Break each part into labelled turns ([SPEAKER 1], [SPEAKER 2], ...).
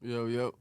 [SPEAKER 1] Yo, yo.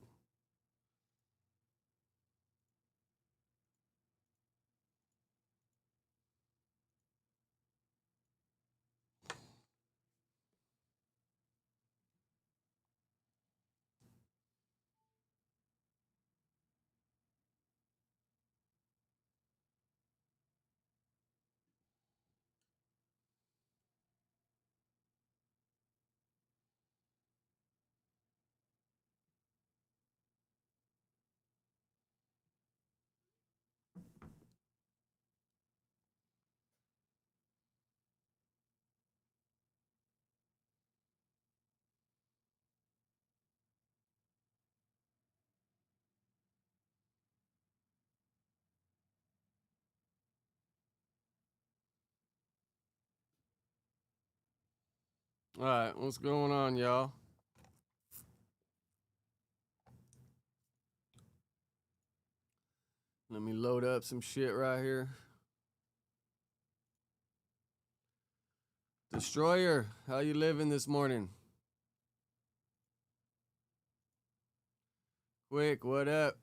[SPEAKER 1] All right, what's going on, y'all? Let me load up some shit right here. Destroyer, how you living this morning? Quick, what up?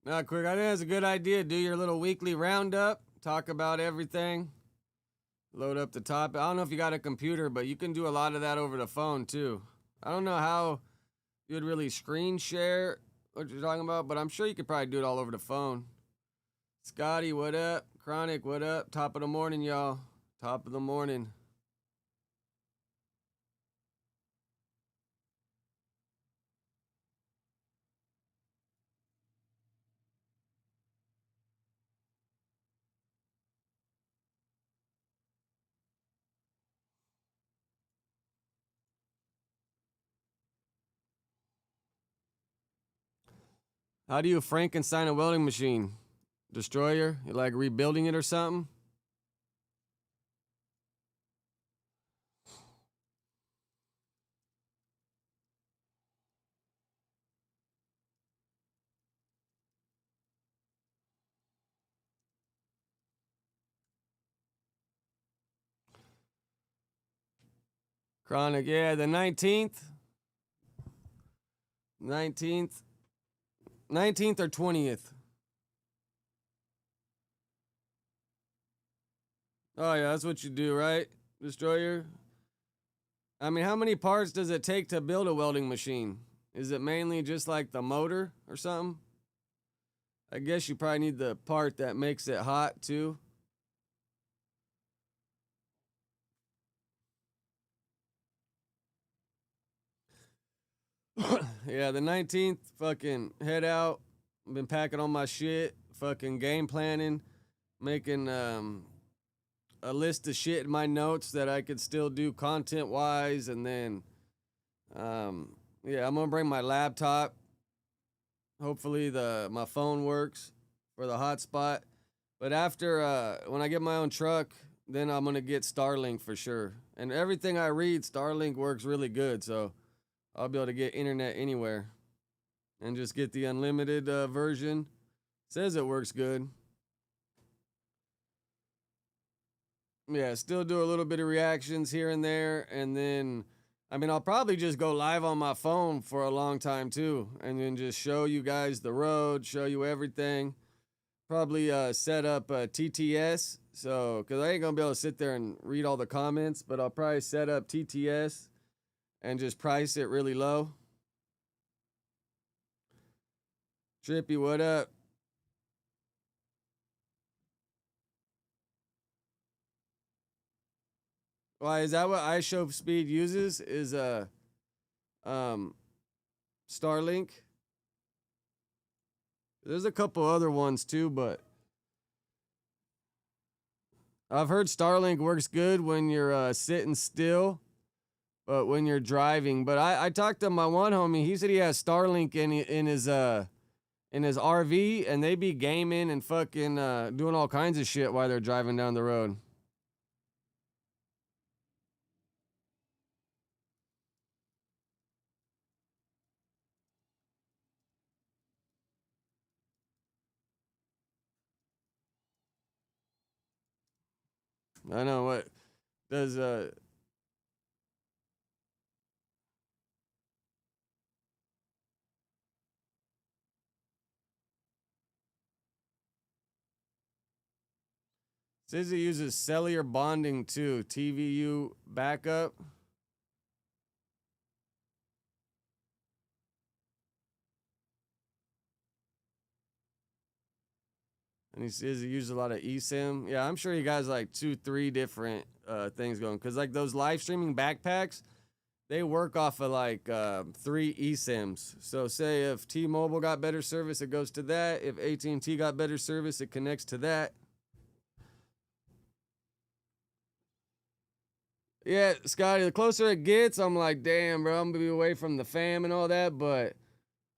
[SPEAKER 1] Not quick. I think that's a good idea. Do your little weekly roundup. Talk about everything. Load up the topic. I don't know if you got a computer, but you can do a lot of that over the phone too. I don't know how you would really screen share what you're talking about, but I'm sure you could probably do it all over the phone. Scotty, what up? Chronic, what up? Top of the morning, y'all. Top of the morning. How do you Frankenstein a welding machine? Destroyer? You like rebuilding it or something? Chronic, yeah, the 19th. 19th. 19th or 20th. Oh, yeah, that's what you do, right? Destroyer? I mean, how many parts does it take to build a welding machine? Is it mainly just like the motor or something? I guess you probably need the part that makes it hot too. Yeah, the 19th, fucking head out. Been packing all my shit, fucking game planning, making a list of shit in my notes that I could still do content wise, and then um, yeah, I'm gonna bring my laptop. Hopefully the my phone works for the hotspot. But after when I get my own truck, then I'm gonna get Starlink for sure. And everything I read, Starlink works really good, so I'll be able to get internet anywhere and just get the unlimited version. Says it works good. Yeah, still do a little bit of reactions here and there, and then I mean I'll probably just go live on my phone for a long time too, and then just show you guys the road, show you everything. Probably set up TTS, so because I ain't gonna be able to sit there and read all the comments, but I'll probably set up TTS and just price it really low. Trippy, what up? Why is that what iShow Speed uses? Is um Starlink? There's a couple other ones too, but I've heard Starlink works good when you're sitting still, but when you're driving. But I talked to my one homie. He said he has Starlink in his RV, and they be gaming and fucking doing all kinds of shit while they're driving down the road. I know what does Says it uses cellular bonding too. TVU backup. And he says he uses a lot of eSIM. Yeah, I'm sure he got like 2, 3 different things going. Because like those live streaming backpacks, they work off of like 3 eSIMs. So say if T-Mobile got better service, it goes to that. If AT&T got better service, it connects to that. Yeah, Scotty, the closer it gets, I'm like, damn, bro, I'm gonna be away from the fam and all that. But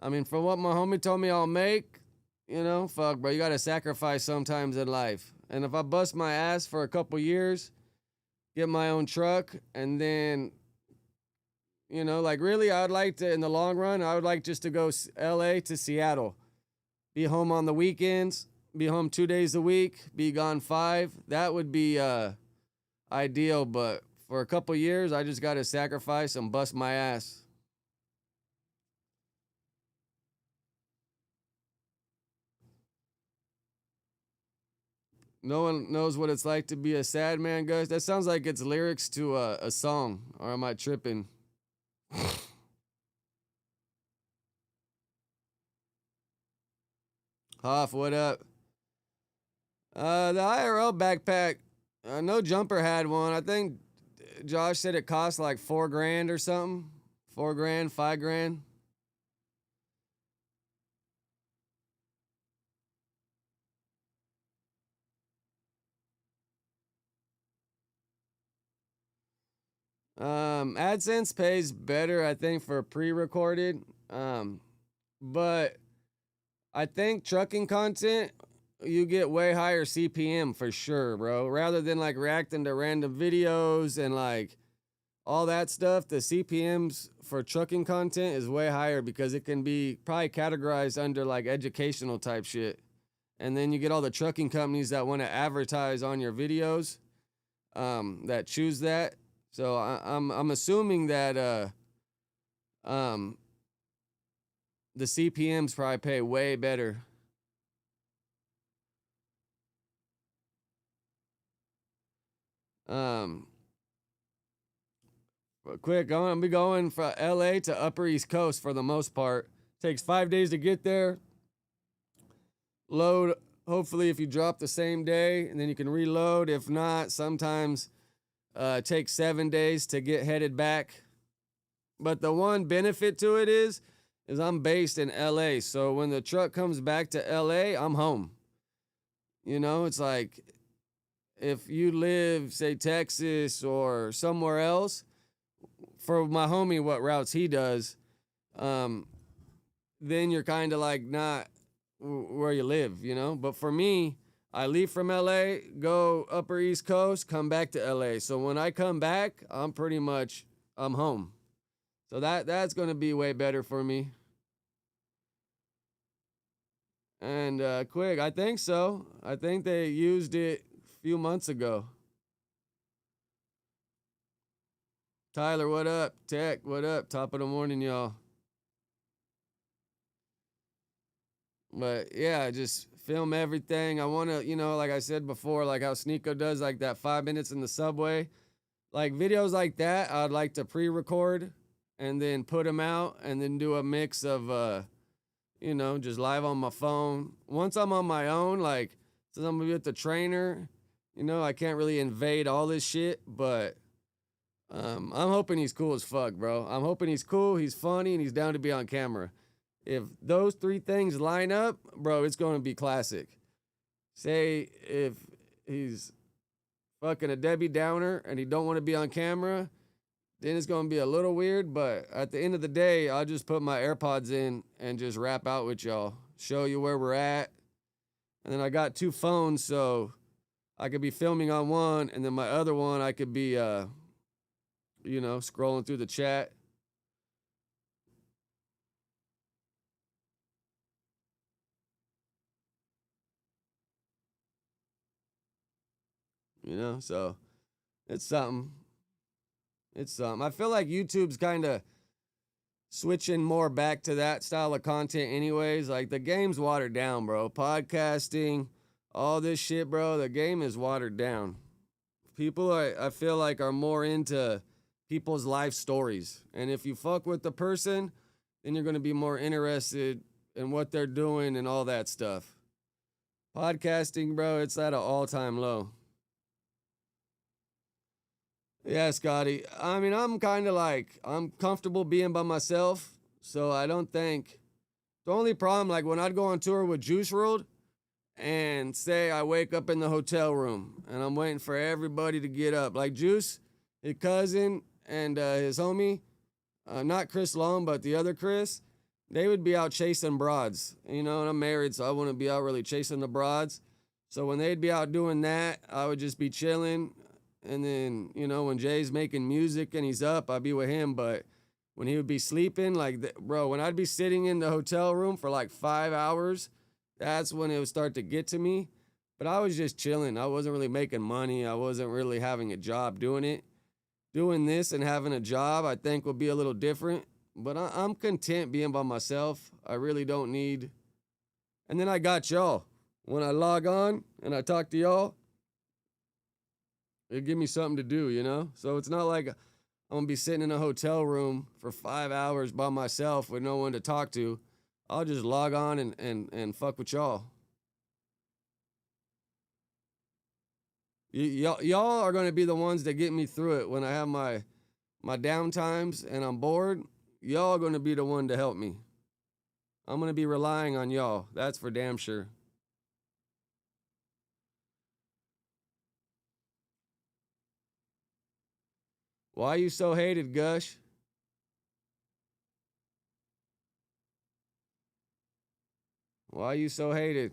[SPEAKER 1] I mean, for what my homie told me I'll make, fuck, bro, you gotta sacrifice sometimes in life. And if I bust my ass for a couple years, get my own truck, and then, like really, I would like to, in the long run, I would like just to go LA to Seattle, be home on the weekends, be home 2 days a week, be gone 5. That would be ideal, but for a couple years, I just gotta sacrifice and bust my ass. No one knows what it's like to be a sad man, guys. That sounds like it's lyrics to a song, or am I tripping? Hoff, what up? The IRL backpack. No Jumper had one. I think Josh said it cost like $4,000 or something. $4,000, $5,000. AdSense pays better, I think, for pre-recorded. But I think trucking content, you get way higher CPM for sure, bro. Rather than like reacting to random videos and like all that stuff, the CPMs for trucking content is way higher because it can be probably categorized under like educational type shit. And then you get all the trucking companies that want to advertise on your videos, that choose that. So I'm assuming that the CPMs probably pay way better. But quick, I'm gonna be going from LA to Upper East Coast for the most part. Takes 5 days to get there. Load, hopefully, if you drop the same day, and then you can reload. If not, sometimes it takes 7 days to get headed back. But the one benefit to it is I'm based in LA. So when the truck comes back to LA, I'm home. It's like if you live, say, Texas or somewhere else, for my homie, what routes he does, then you're kind of like not where you live, But for me, I leave from LA, go Upper East Coast, come back to LA. So when I come back, I'm home. So that's going to be way better for me. And quick, I think so. I think they used it a few months ago. Tyler, what up? Tech, what up? Top of the morning, y'all. But yeah, just film everything. I want to, like I said before, like how Sneeko does, like that 5 minutes in the subway. Like videos like that, I'd like to pre-record and then put them out and then do a mix of, just live on my phone. Once I'm on my own, like, since I'm gonna be with the trainer, I can't really invade all this shit, but I'm hoping he's cool as fuck, bro. I'm hoping he's cool, he's funny, and he's down to be on camera. If those 3 things line up, bro, it's going to be classic. Say if he's fucking a Debbie Downer and he don't want to be on camera, then it's going to be a little weird. But at the end of the day, I'll just put my AirPods in and just rap out with y'all, show you where we're at. And then I got 2 phones, so I could be filming on one, and then my other one I could be, scrolling through the chat. So it's something. It's something. I feel like YouTube's kind of switching more back to that style of content anyways. Like the game's watered down, bro. Podcasting, all this shit, bro, the game is watered down. People I feel like are more into people's life stories. And if you fuck with the person, then you're gonna be more interested in what they're doing and all that stuff. Podcasting, bro, it's at an all-time low. Yeah, Scotty. I mean, I'm kind of like, I'm comfortable being by myself. So I don't think the only problem, like when I'd go on tour with Juice World and say I wake up in the hotel room and I'm waiting for everybody to get up, like Juice, his cousin, and his homie, not Chris Long, but the other Chris, they would be out chasing broads. You know, and I'm married, so I wouldn't be out really chasing the broads. So when they'd be out doing that, I would just be chilling. And then, you know, when Jay's making music and he's up, I'd be with him. But when he would be sleeping, like, bro, when I'd be sitting in the hotel room for like 5 hours, that's when it would start to get to me. But I was just chilling. I wasn't really making money. I wasn't really having a job doing it. Doing this and having a job, I think, will be a little different. But I'm content being by myself. I really don't need. And then I got y'all. When I log on and I talk to y'all, it give me something to do, you know? So it's not like I'm gonna be sitting in a hotel room for 5 hours by myself with no one to talk to. I'll just log on and fuck with y'all. Y'all are gonna be the ones that get me through it when I have my down times and I'm bored. Y'all are gonna be the one to help me. I'm gonna be relying on y'all. That's for damn sure. Why you so hated, Gush? Why you so hated?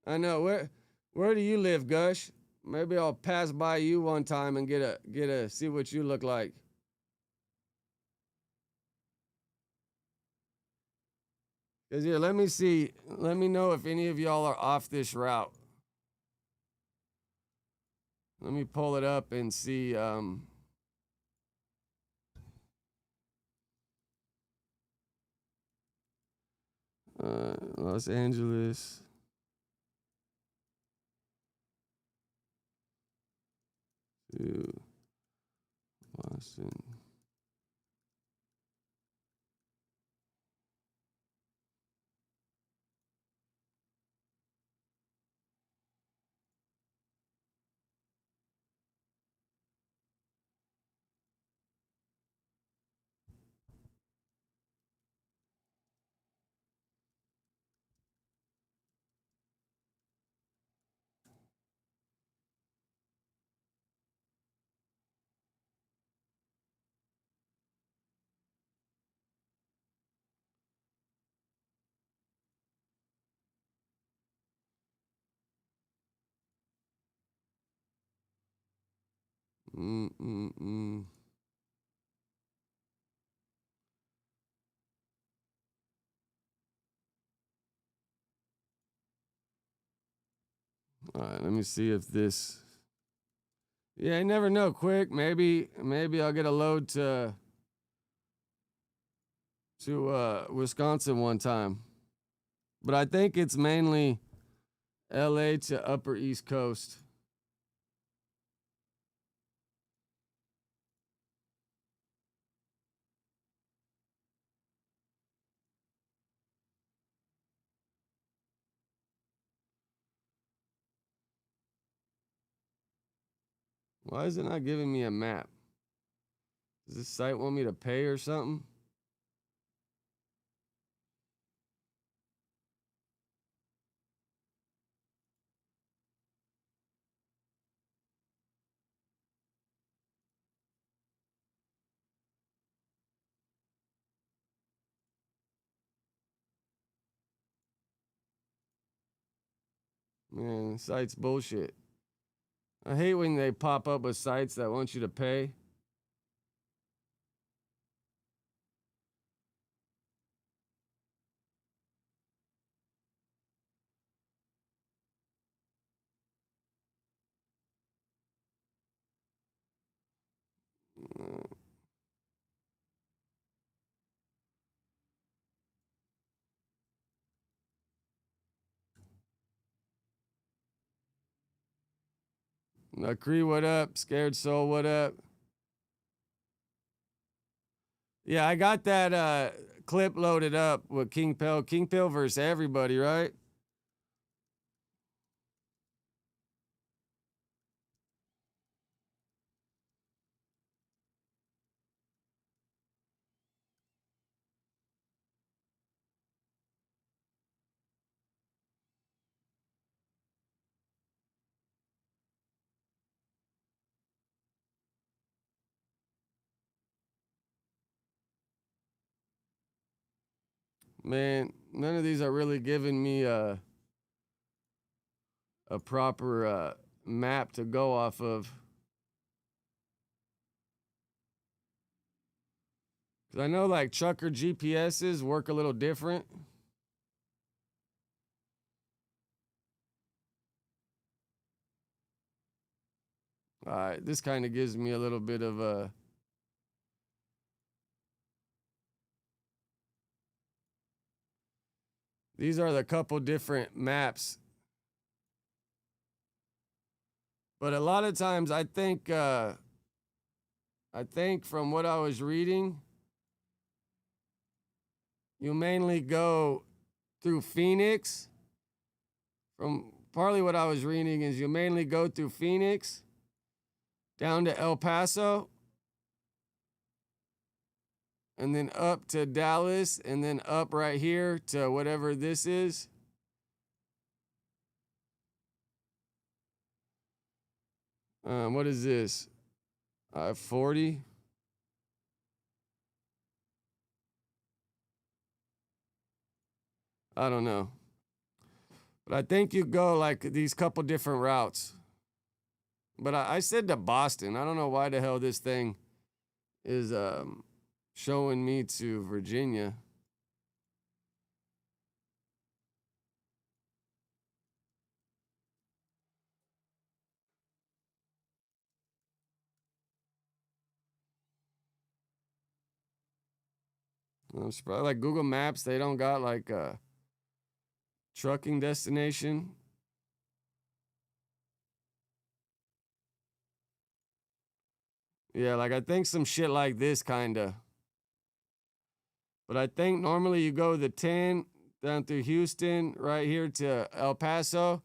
[SPEAKER 1] I know where do you live, Gush? Maybe I'll pass by you one time and get a see what you look like. Cause here, let me see. Let me know if any of y'all are off this route. Let me pull it up and see. Los Angeles to Boston. Mm-mm-mm. All right, let me see if this. Yeah, I never know. Quick, maybe I'll get a load to Wisconsin one time. But I think it's mainly LA to Upper East Coast. Why is it not giving me a map? Does this site want me to pay or something? Man, site's bullshit. I hate when they pop up with sites that want you to pay. Cree, what up? Scared Soul, what up? Yeah, I got that clip loaded up with King Pill. King Pill versus everybody, right? Man, none of these are really giving me a proper map to go off of. Cause I know like trucker GPSs work a little different. All right, this kind of gives me a little bit of a. These are the couple different maps. But a lot of times I think from what I was reading, you mainly go through Phoenix. From partly what I was reading is you mainly go through Phoenix down to El Paso and then up to Dallas and then up right here to whatever this is. What is this? 40. I don't know. But I think you go like these couple different routes. But I said to Boston. I don't know why the hell this thing is showing me to Virginia. I'm surprised. Like Google Maps, they don't got like a trucking destination. Yeah, like I think some shit like this kinda. But I think normally you go the 10 down through Houston, right here to El Paso,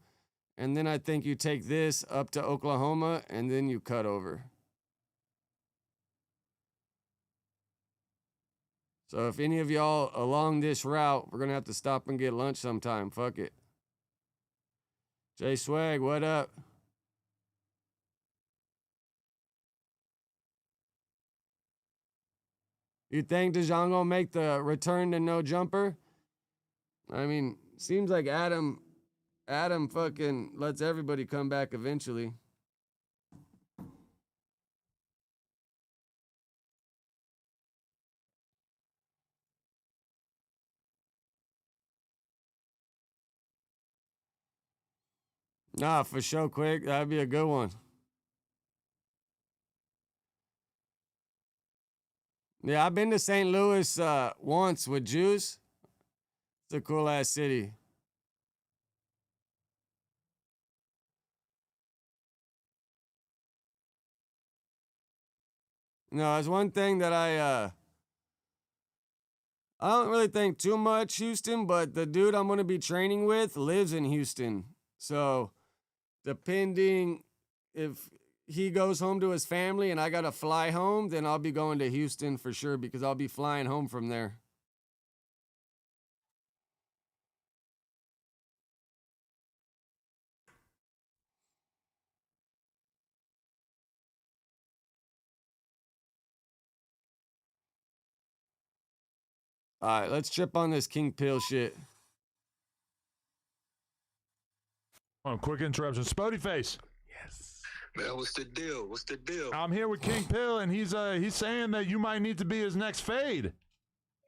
[SPEAKER 1] and then I think you take this up to Oklahoma, and then you cut over. So if any of y'all along this route, we're gonna have to stop and get lunch sometime. Fuck it. Jay Swag, what up? You think DeJong gonna make the return to no jumper? I mean, seems like Adam fucking lets everybody come back eventually. Nah, for sure, quick. That'd be a good one. Yeah, I've been to St. Louis once with Juice. It's a cool ass city. No, it's one thing that I don't really think too much Houston, but the dude I'm gonna be training with lives in Houston. So depending if he goes home to his family and I gotta fly home, then I'll be going to Houston for sure because I'll be flying home from there. All right, let's trip on this King Pill shit.
[SPEAKER 2] Oh, quick interruption. Spody Face.
[SPEAKER 3] Yes. Man, what's the deal? What's the deal?
[SPEAKER 2] I'm here with King Pill, and he's saying that you might need to be his next fade.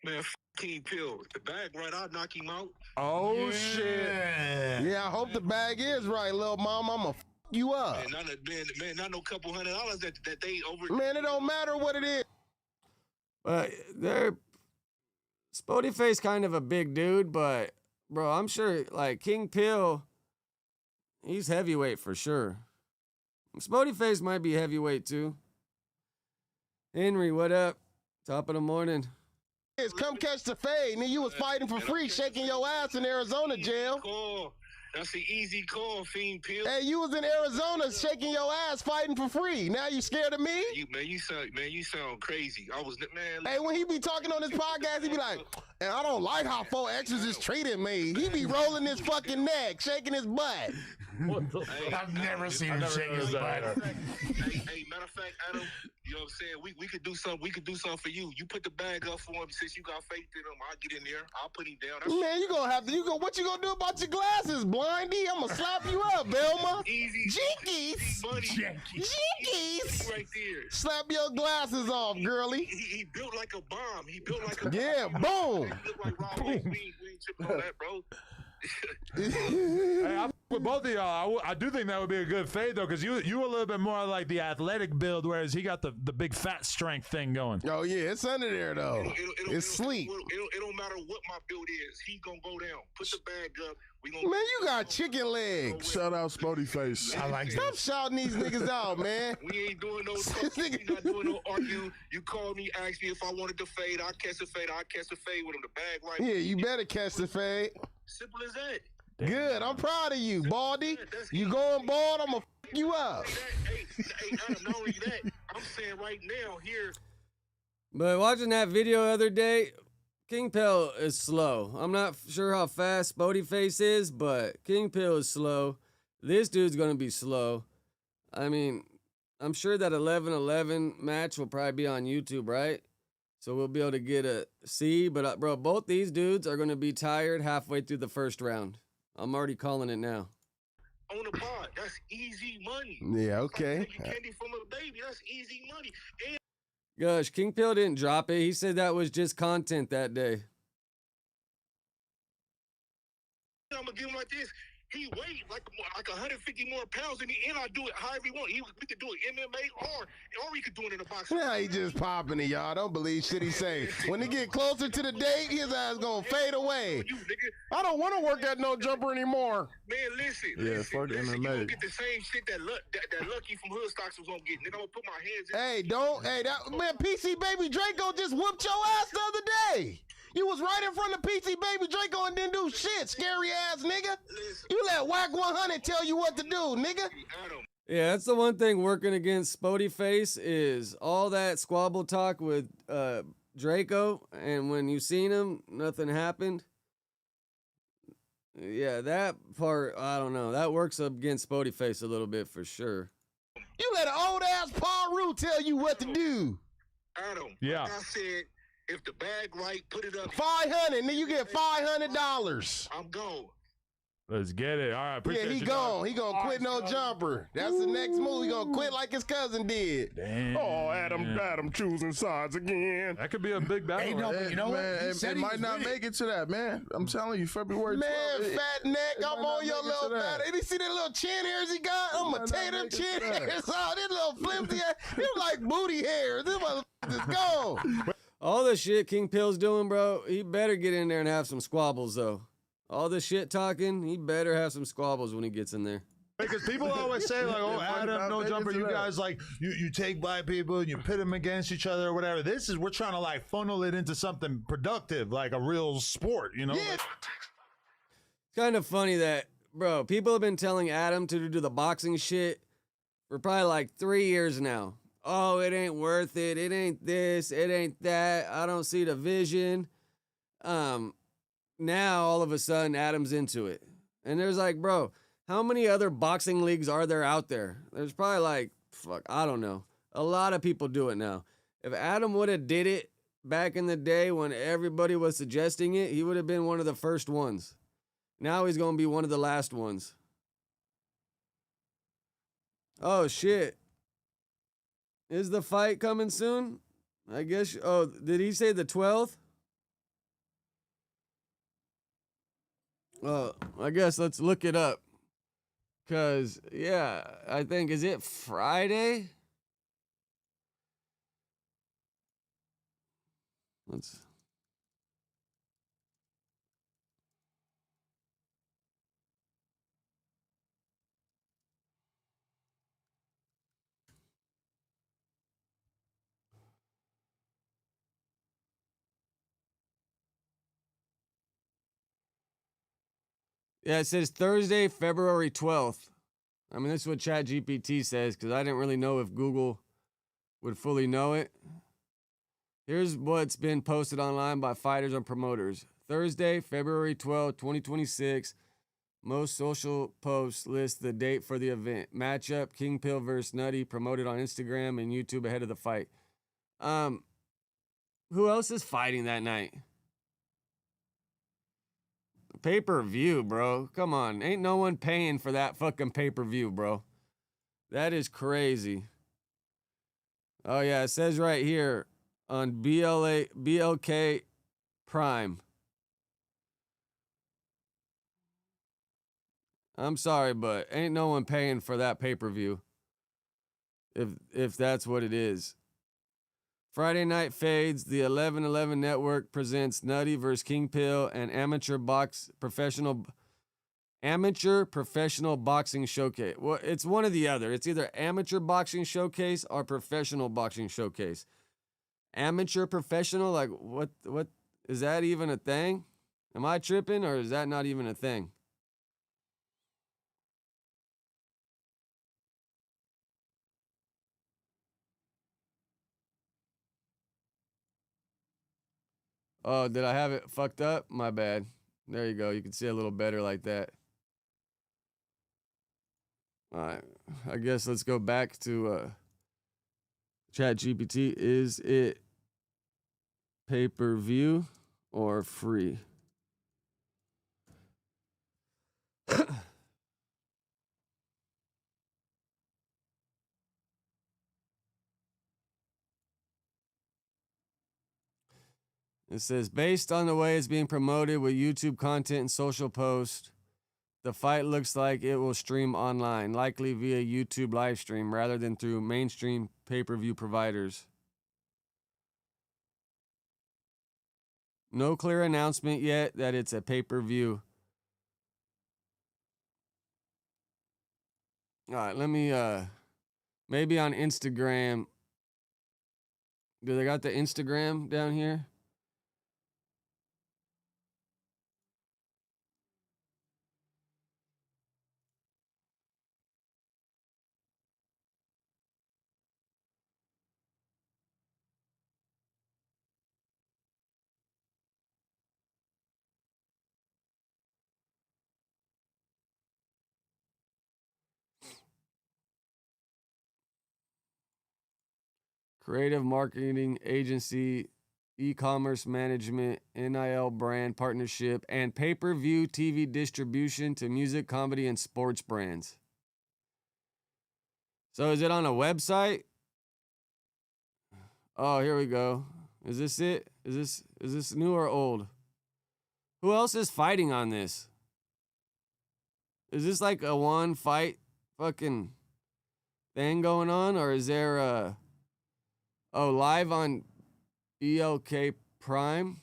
[SPEAKER 3] Man, King Pill. The bag right, I'll knock him out.
[SPEAKER 2] Oh, shit.
[SPEAKER 4] Yeah, I hope the bag is right, little mama. I'm going to you up.
[SPEAKER 3] Man, not no couple $100 that they over.
[SPEAKER 4] Man, it don't matter what it is.
[SPEAKER 1] But they're Spody Face kind of a big dude, but bro, I'm sure like King Pill, he's heavyweight for sure. Spody Face might be heavyweight too. Henry, what up? Top of the morning.
[SPEAKER 4] Come catch the fade. Nigga, you was fighting for free, shaking your ass in Arizona jail.
[SPEAKER 3] Call. That's an easy call, Fiend Pill.
[SPEAKER 4] Hey, you was in Arizona shaking your ass fighting for free. Now you scared of me?
[SPEAKER 3] You sound crazy. I was, man.
[SPEAKER 4] Hey, when he be talking on his podcast, he be like, and I don't like how 4X's is treating me. He be rolling his fucking neck, shaking his butt.
[SPEAKER 2] I've never seen him shake his butt.
[SPEAKER 3] Hey, matter of fact, Adam, you know what I'm saying? We could do something. We could do something for you. You put the bag up for him since you got faith in him. I'll get in there. I'll put him down.
[SPEAKER 4] Man, you gonna have to. What you gonna do about your glasses, Blindy? I'm gonna slap you up, Velma.
[SPEAKER 3] Easy.
[SPEAKER 4] Jinkies. Jinkies.
[SPEAKER 3] Right there.
[SPEAKER 4] Slap your glasses off, girly.
[SPEAKER 3] He built like a bomb. He built like a
[SPEAKER 4] yeah,
[SPEAKER 3] bomb.
[SPEAKER 4] boom.
[SPEAKER 3] He built like Rob Lee. We ain't tripping on that, bro.
[SPEAKER 2] Hey, with both of y'all, I do think that would be a good fade though, because you a little bit more like the athletic build, whereas he got the big fat strength thing going.
[SPEAKER 4] Oh yeah, it's under there though. It's sleep.
[SPEAKER 3] It don't matter what my build is. He gonna go down. Put the bag up.
[SPEAKER 4] Man, you got chicken legs.
[SPEAKER 5] Shout out Spody Face.
[SPEAKER 2] I like
[SPEAKER 4] Stop shouting these niggas out, man.
[SPEAKER 3] We ain't doing no talking. We not doing no argue. You called me, asked me if I wanted to fade. I catch the fade. I catch the fade with him. The bag right.
[SPEAKER 4] Yeah, you better catch the fade.
[SPEAKER 3] Simple as that.
[SPEAKER 4] Good. I'm proud of you, Baldy. You going bald, I'm gonna f you up.
[SPEAKER 3] Hey, Adam, not only that, I'm saying right now here.
[SPEAKER 1] But watching that video the other day, King Pill is slow. I'm not sure how fast Spody Face is, but King Pill is slow. This dude's gonna be slow. I mean, I'm sure that 11-11 match will probably be on YouTube, right? So we'll be able to get a see. But bro, both these dudes are gonna be tired halfway through the first round. I'm already calling it now.
[SPEAKER 3] On the pod, that's easy money.
[SPEAKER 4] Yeah, okay.
[SPEAKER 3] Like candy from a baby, that's easy money. And
[SPEAKER 1] Gosh, King Pill didn't drop it. He said that was just content that day.
[SPEAKER 3] I'm gonna give him like this. He weighed like 150 more pounds than me, and I do it however he want. We could do it MMA or we could do it in a box.
[SPEAKER 4] Now he just popping it, y'all. Don't believe shit he say. When he get closer to the date, his ass gonna fade away. I don't want to work at no jumper anymore.
[SPEAKER 3] Man, listen.
[SPEAKER 5] Yeah, fuck
[SPEAKER 3] listen,
[SPEAKER 5] MMA.
[SPEAKER 3] you gonna get the same shit that Lucky from Hoodstocks was gonna get. Then I'm gonna put my hands in.
[SPEAKER 4] Hey, that man, PC Baby Draco just whooped your ass the other day. You was right in front of PC Baby Draco and didn't do shit, scary ass nigga.
[SPEAKER 3] Listen,
[SPEAKER 4] You let Whack 100 tell you what to do, nigga.
[SPEAKER 3] Adam,
[SPEAKER 1] Yeah, that's the one thing working against Spody Face is all that squabble talk with Draco, and when you seen him, nothing happened. Yeah, that part, I don't know. That works against Spody Face a little bit for sure.
[SPEAKER 4] You let an old ass Paul Rue tell you what to do.
[SPEAKER 3] Adam.
[SPEAKER 2] Yeah.
[SPEAKER 3] Like I said, if the bag right, put it up.
[SPEAKER 4] 500, then you get $500.
[SPEAKER 3] I'm gone.
[SPEAKER 2] Let's get it. All right,
[SPEAKER 4] Yeah,
[SPEAKER 2] appreciate
[SPEAKER 4] he
[SPEAKER 2] you,
[SPEAKER 4] gone.
[SPEAKER 2] dog.
[SPEAKER 4] He gonna quit no jumper. That's the next move. He gonna quit like his cousin did.
[SPEAKER 2] Damn.
[SPEAKER 5] Oh, Adam choosing sides again.
[SPEAKER 2] That could be a big battle.
[SPEAKER 6] Hey, no,
[SPEAKER 2] right?
[SPEAKER 6] but you know what?
[SPEAKER 5] Man,
[SPEAKER 6] He
[SPEAKER 5] it
[SPEAKER 6] said he
[SPEAKER 5] might
[SPEAKER 6] was
[SPEAKER 5] not
[SPEAKER 6] with it.
[SPEAKER 5] make it to that, man. I'm telling you, February 12th.
[SPEAKER 4] Man, fat neck,
[SPEAKER 5] it
[SPEAKER 4] I'm
[SPEAKER 5] might
[SPEAKER 4] on
[SPEAKER 5] not
[SPEAKER 4] your
[SPEAKER 5] make it
[SPEAKER 4] little
[SPEAKER 5] to that.
[SPEAKER 4] fat. Did you see that little chin hairs he got? I'm gonna
[SPEAKER 5] might
[SPEAKER 4] tear
[SPEAKER 5] not
[SPEAKER 4] them
[SPEAKER 5] make it
[SPEAKER 4] chin
[SPEAKER 5] to that.
[SPEAKER 4] hairs off. This little flimsy ass. It was like booty hairs. This motherfucker's gone.
[SPEAKER 1] All the shit King Pill's doing, bro, he better get in there and have some squabbles, though. All the shit talking, he better have some squabbles when he gets in there.
[SPEAKER 2] Because people always say like, "Oh, Adam, no jumper." You guys like you take black people and you pit them against each other or whatever. This is we're trying to like funnel it into something productive, like a real sport. You know?
[SPEAKER 4] Yeah.
[SPEAKER 1] It's kind of funny that, bro, people have been telling Adam to do the boxing shit for probably like 3 years now. Oh, it ain't worth it. It ain't this. It ain't that. I don't see the vision. Now all of a sudden Adam's into it. And there's like, bro, how many other boxing leagues are there out there? There's probably like, I don't know. A lot of people do it now. If Adam would have did it back in the day when everybody was suggesting it, he would have been one of the first ones. Now he's going to be one of the last ones. Oh, shit. Is the fight coming soon? I guess. Oh, did he say the 12th? Well, I guess let's look it up. Because, yeah, I think, is it Friday? Let's. Yeah, it says Thursday, February 12th. I mean, this is what ChatGPT says because I didn't really know if Google would fully know it. Here's what's been posted online by fighters and promoters. Thursday, February 12th, 2026. Most social posts list the date for the event. Matchup, King Pill vs. Nutty, promoted on Instagram and YouTube ahead of the fight. Who else is fighting that night? Pay-per-view, bro. Come on. Ain't no one paying for that fucking pay-per-view, bro. That is crazy. Oh, yeah. It says right here on BLK Prime. I'm sorry, but ain't no one paying for that pay-per-view. If that's what it is. Friday Night Fades, the 11/11 Network presents Nutty vs. King Pill and amateur professional boxing showcase. Well, it's one or the other. It's either amateur boxing showcase or professional boxing showcase. Amateur professional, like what is that even a thing? Am I tripping or is that not even a thing? Oh, did I have it fucked up? My bad. There you go. You can see a little better like that. All right. I guess let's go back to ChatGPT. Is it pay-per-view or free? It says, based on the way it's being promoted with YouTube content and social posts, the fight looks like it will stream online, likely via YouTube live stream rather than through mainstream pay-per-view providers. No clear announcement yet that it's a pay-per-view. All right, let me, maybe on Instagram. Do they got the Instagram down here? Creative marketing agency, e-commerce management, NIL brand partnership, and pay-per-view TV distribution to music, comedy, and sports brands. So is it on a website? Oh, here we go. Is this it? Is this new or old? Who else is fighting on this? Is this like a one fight fucking thing going on, or is there a live on BLK Prime?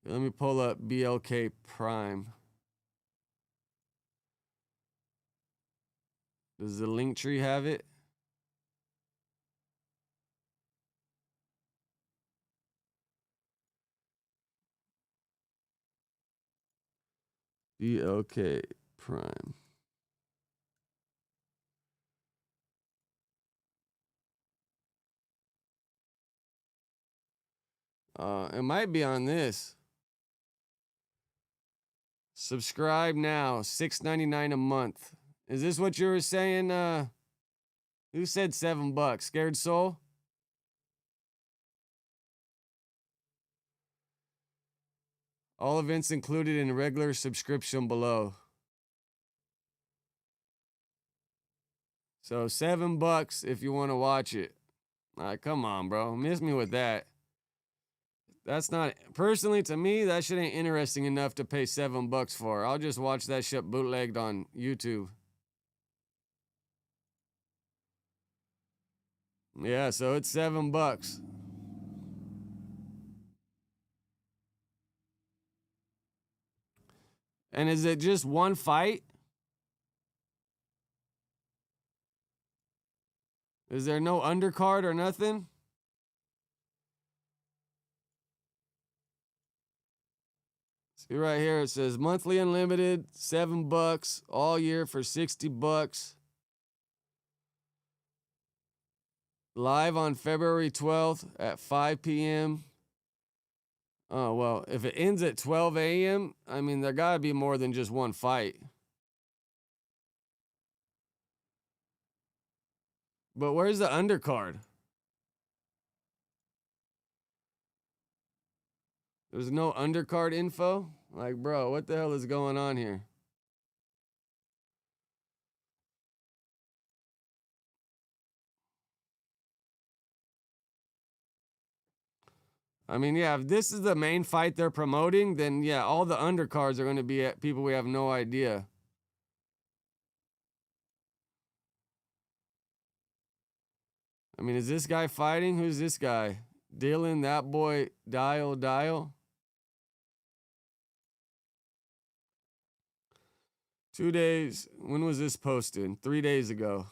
[SPEAKER 1] Let me pull up BLK Prime. Does the link tree have it? BLK Prime. It might be on this. Subscribe now, $6.99 a month. Is this what you were saying? Who said $7? Scared Soul? All events included in regular subscription below. So $7 if you want to watch it. All right, come on, bro. Miss me with that. That's not, personally to me, that shit ain't interesting enough to pay $7 for. I'll just watch that shit bootlegged on YouTube. Yeah, so it's $7. And is it just one fight? Is there no undercard or nothing? See right here, it says monthly unlimited, $7 all year for $60. Live on February 12th at 5 p.m. Oh, well, if it ends at 12 a.m., I mean, there got to be more than just one fight. But where's the undercard? There's no undercard info? Like, bro, what the hell is going on here? I mean, yeah, if this is the main fight they're promoting, then yeah, all the undercards are going to be at people we have no idea. I mean, is this guy fighting? Who's this guy? Dylan, that boy, Dial. 2 days. When was this posted? 3 days ago.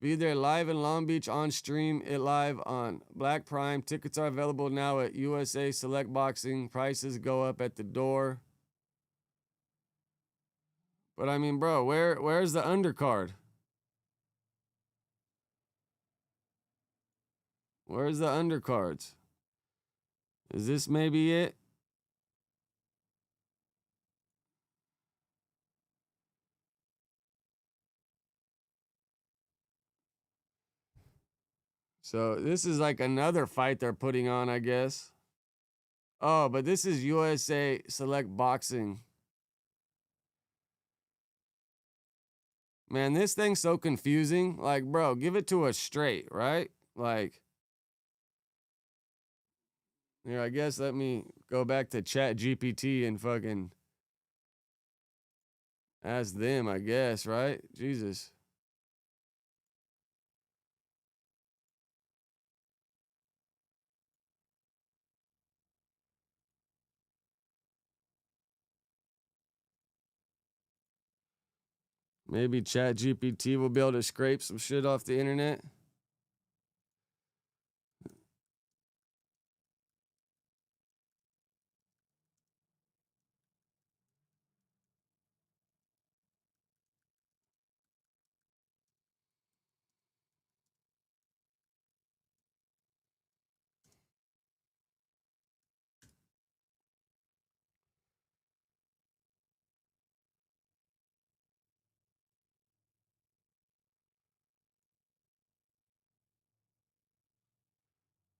[SPEAKER 1] Be there live in Long Beach on stream. It live on Black Prime. Tickets are available now at USA Select Boxing. Prices go up at the door. But I mean, bro, where's the undercard? Where's the undercards? Is this maybe it? So this is like another fight they're putting on, I guess. Oh, but this is USA Select Boxing. Man, this thing's so confusing. Like, bro, give it to us straight, right? Like, here, I guess let me go back to Chat GPT and fucking ask them, I guess, right? Jesus. Maybe Chat GPT will be able to scrape some shit off the internet.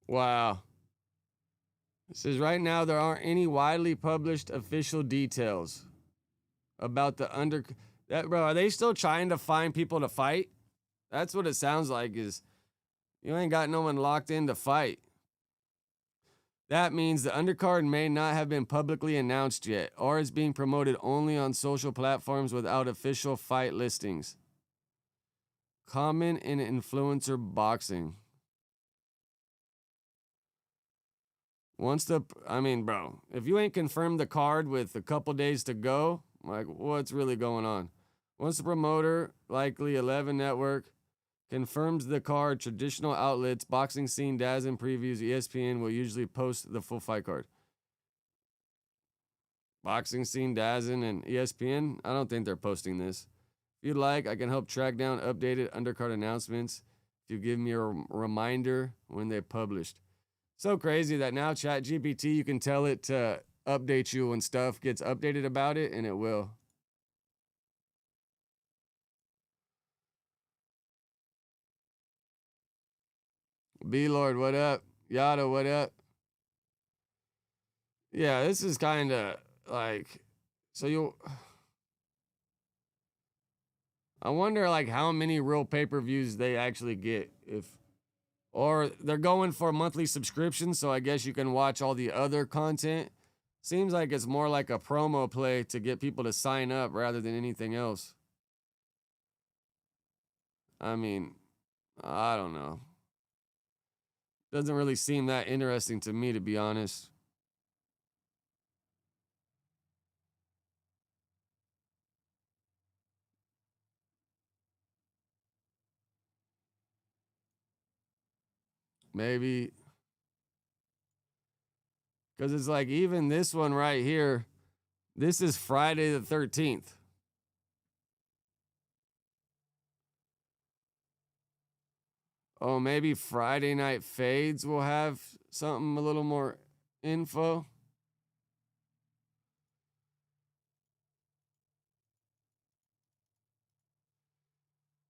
[SPEAKER 1] Wow. It says right now there aren't any widely published official details about the that, bro, are they still trying to find people to fight? That's what it sounds like, is you ain't got no one locked in to fight. That means the undercard may not have been publicly announced yet, or is being promoted only on social platforms without official fight listings. Common in influencer boxing. I mean, bro, if you ain't confirmed the card with a couple days to go, like, what's really going on? Once the promoter, likely 11 Network, confirms the card, traditional outlets, Boxing Scene, DAZN previews, ESPN will usually post the full fight card. Boxing Scene, DAZN, and ESPN, I don't think they're posting this. If you'd like, I can help track down updated undercard announcements if you give me a reminder when they're published. So crazy that now ChatGPT, you can tell it to update you when stuff gets updated about it, and it will. B-Lord, what up? Yada, what up? Yeah, this is kind of like, I wonder like how many real pay-per-views they actually get, or they're going for monthly subscriptions, so I guess you can watch all the other content. Seems like it's more like a promo play to get people to sign up rather than anything else. I mean, I don't know. Doesn't really seem that interesting to me, to be honest. Maybe. Because it's like even this one right here, This is Friday the 13th. Oh, maybe Friday Night Fades will have something a little more info.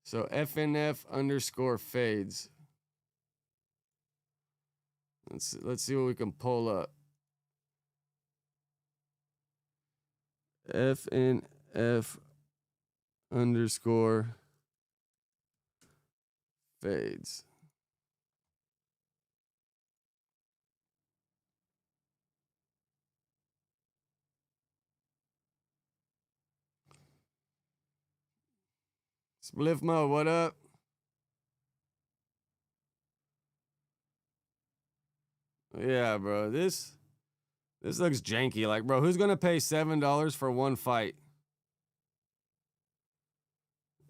[SPEAKER 1] So FNF_fades. Let's see what we can pull up. FNF_fades. Spliff Mo, what up? Yeah, bro. This looks janky. Like, bro, who's gonna pay $7 for one fight?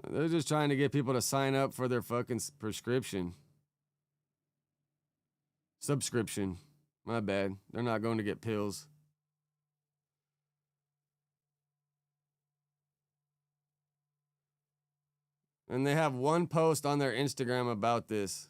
[SPEAKER 1] They're just trying to get people to sign up for their fucking subscription. My bad. They're not going to get pills. And they have one post on their Instagram about this.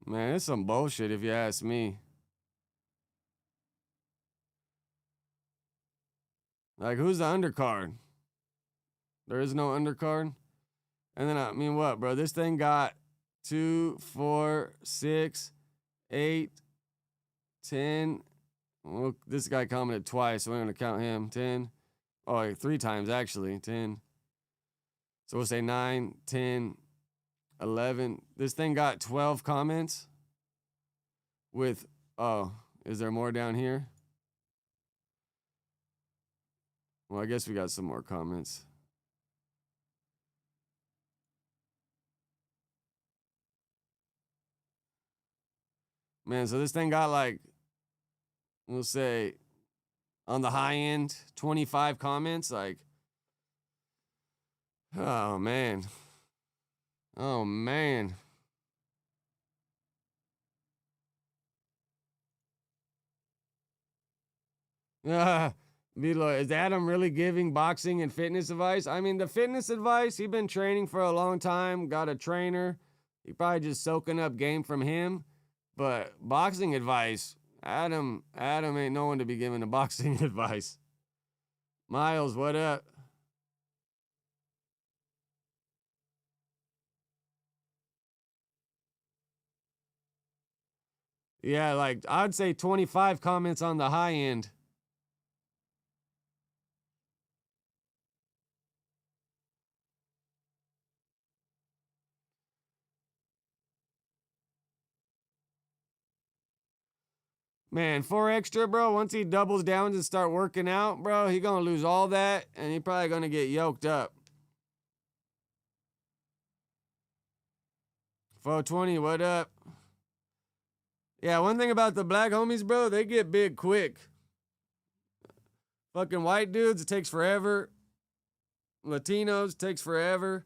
[SPEAKER 1] Man, it's some bullshit if you ask me. Like, who's the undercard? There is no undercard? And then, I mean, what, bro? This thing got 2, 4, 6, 8, 10. Well, this guy commented twice, so we're going to count him. 10. Oh, wait, 3 times, actually. 10. So we'll say 9, 10, 11. This thing got 12 comments with, oh, is there more down here? Well, I guess we got some more comments. Man, so this thing got like, we'll say, on the high end, 25 comments. Like, oh, man. Oh, man. Vilo, is Adam really giving boxing and fitness advice? I mean, the fitness advice, he's been training for a long time, got a trainer. He probably just soaking up game from him. But boxing advice, Adam ain't no one to be giving the boxing advice. Miles, what up? Yeah, like, I'd say 25 comments on the high end. Man, 4 extra, bro. Once he doubles down and start working out, bro, he gonna lose all that, and he probably gonna get yoked up. 420, what up? Yeah, one thing about the black homies, bro, they get big quick. Fucking white dudes, it takes forever. Latinos, takes forever.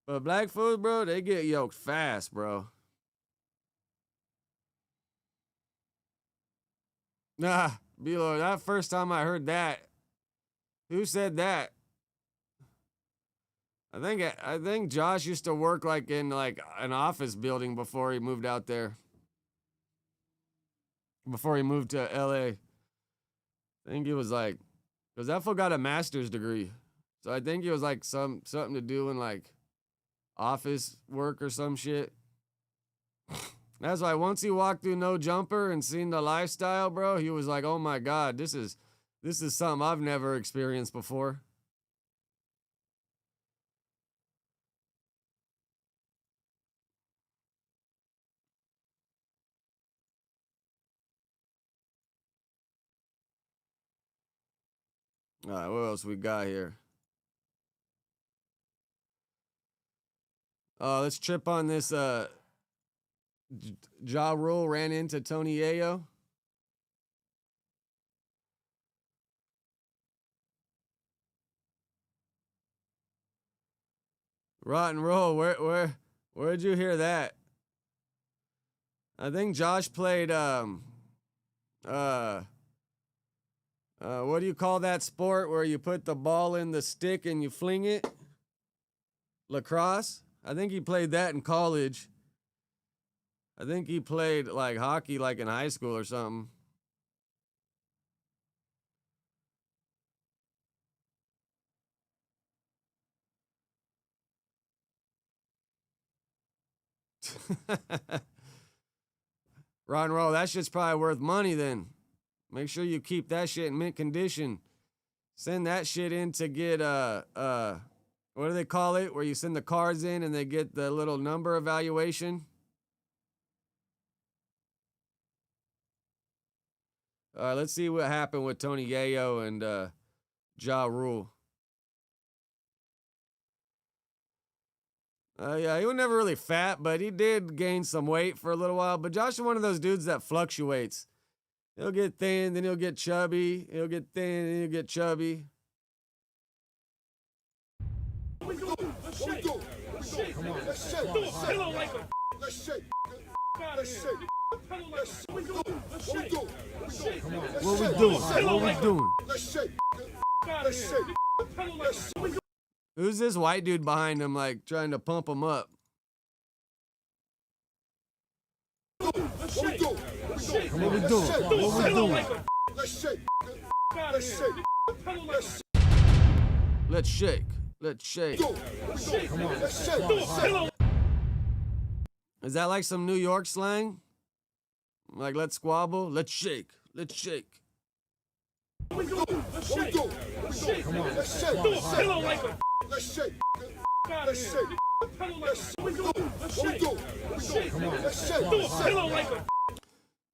[SPEAKER 1] But black folks, bro, they get yoked fast, bro. Nah, B-Lord, that first time I heard that, who said that? I think Josh used to work like in like an office building before he moved out there. Before he moved to LA. I think it was like, because that fool got a master's degree. So I think it was like something to do in like office work or some shit. That's why once he walked through No Jumper and seen the lifestyle, bro, he was like, oh my God, this is something I've never experienced before. All right, what else we got here? Let's trip on this. Ja Rule ran into Tony Yayo. Rotten Roll. Where'd you hear that? I think Josh played what do you call that sport where you put the ball in the stick and you fling it? Lacrosse? I think he played that in college. I think he played like hockey like in high school or something. Rock and roll, that shit's probably worth money then. Make sure you keep that shit in mint condition. Send that shit in to get what do they call it? Where you send the cards in and they get the little number evaluation. All right, let's see what happened with Tony Yayo and Ja Rule. Yeah, he was never really fat, but he did gain some weight for a little while. But Josh is one of those dudes that fluctuates. He'll get thin, then he'll get chubby. He'll get thin, then he'll get chubby.
[SPEAKER 6] What we doing?
[SPEAKER 1] Who's this white dude behind him, like, trying to pump him up?
[SPEAKER 6] What we doing?
[SPEAKER 1] Let's shake. Let's shake. Is that like some New York slang? Like, let's squabble? Let's shake. Let's shake.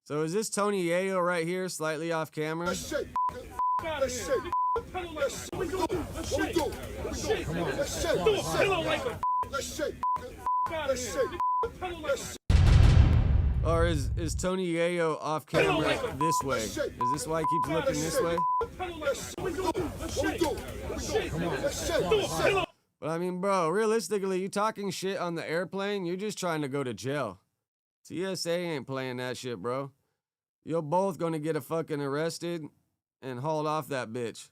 [SPEAKER 1] So is this Tony Yayo right here, slightly off camera? Or is Tony Yayo off camera this way? Is this why he keeps looking this way? But I mean, bro, realistically, you talking shit on the airplane, you're just trying to go to jail. TSA ain't playing that shit, bro. You're both gonna get a fucking arrested and hauled off that bitch.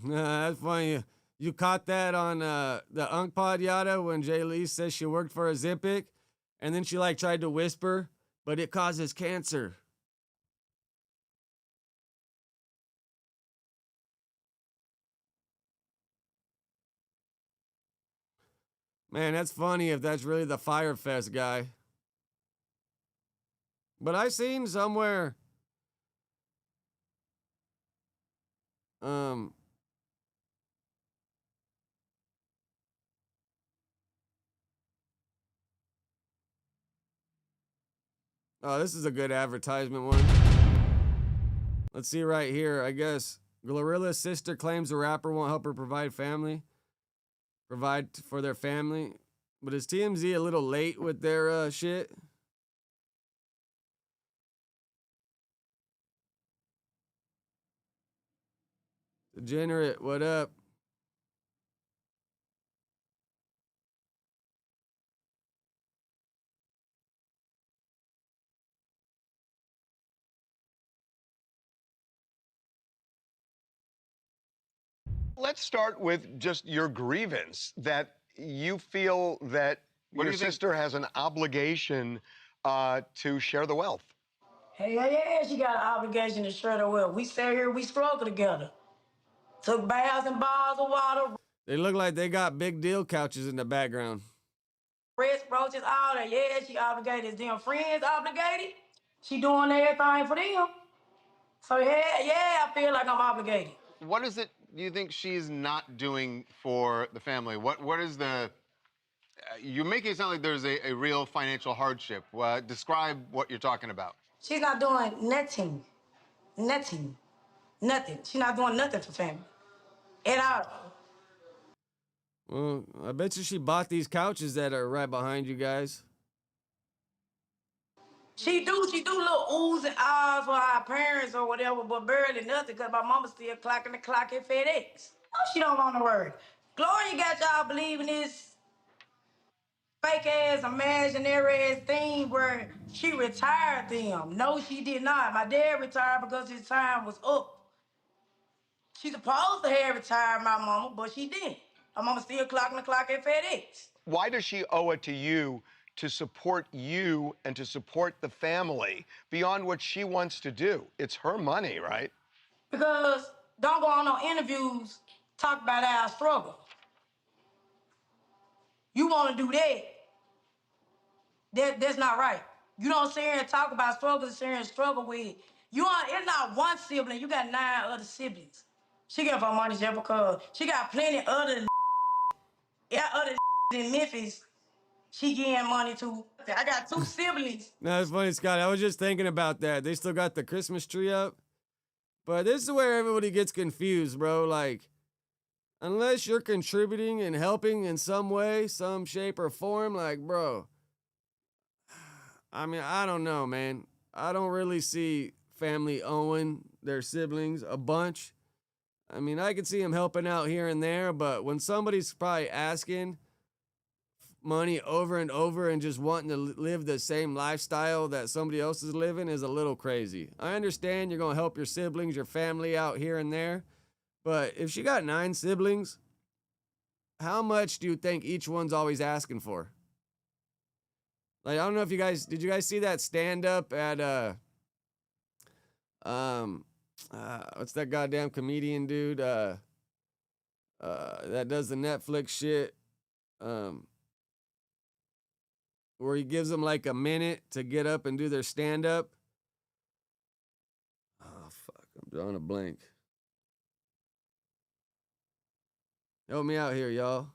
[SPEAKER 1] Nah, that's funny. You caught that on the Unk Pod Yada when Jay Lee says she worked for a Ozempic, and then she like tried to whisper, but it causes cancer. Man, that's funny if that's really the Firefest guy. But I seen somewhere oh, this is a good advertisement one. Let's see right here. I guess Glorilla's sister claims the rapper won't help her provide for their family. But is TMZ a little late with their shit? Degenerate, what up?
[SPEAKER 7] Let's start with just your grievance that you feel that your sister has an obligation to share the wealth.
[SPEAKER 8] Hey, yeah, she got an obligation to share the wealth. We sat here, we struggled together. Took baths and bars of water.
[SPEAKER 1] They look like they got big deal couches in the background.
[SPEAKER 8] Rest, roaches, all that. Yeah, she obligated. Is them friends obligated? She doing everything for them. So, yeah, I feel like I'm obligated.
[SPEAKER 7] What is it you think she's not doing for the family? What is the... you're making it sound like there's a real financial hardship. Describe what you're talking about.
[SPEAKER 8] She's not doing nothing. Nothing. Nothing. She's not doing nothing for family. At all.
[SPEAKER 1] Well, I bet you she bought these couches that are right behind you guys.
[SPEAKER 8] She do little oohs and ahs for our parents or whatever, but barely nothing because my mama still clocking the clock at FedEx. No, she don't want to work. Gloria got y'all believing this fake ass, imaginary ass thing where she retired them. No, she did not. My dad retired because his time was up. She supposed to have retired my mama, but she didn't. My mama still clocking the clock at FedEx.
[SPEAKER 9] Why does she owe it to you to support you and to support the family beyond what she wants to do? It's her money, right?
[SPEAKER 8] Because don't go on no interviews, talk about our struggle. You want to do that's not right. You don't sit here and talk about struggles, sit here and struggle with. It's not one sibling, you got 9 other siblings. She get her money just because she got plenty other in Memphis she getting money to. I got 2 siblings.
[SPEAKER 1] No, it's funny, Scott. I was just thinking about that. They still got the Christmas tree up. But this is where everybody gets confused, bro. Like, unless you're contributing and helping in some way, some shape or form, like, bro, I mean, I don't know, man. I don't really see family owing their siblings a bunch. I mean, I could see them helping out here and there, but when somebody's probably asking money over and over and just wanting to live the same lifestyle that somebody else is living is a little crazy. I understand you're going to help your siblings, your family out here and there, but if she got 9 siblings, how much do you think each one's always asking for? Like, I don't know if did you guys see that stand up at what's that goddamn comedian dude that does the Netflix shit, where he gives them like a minute to get up and do their stand up. Oh fuck, I'm drawing a blank. Help me out here, y'all.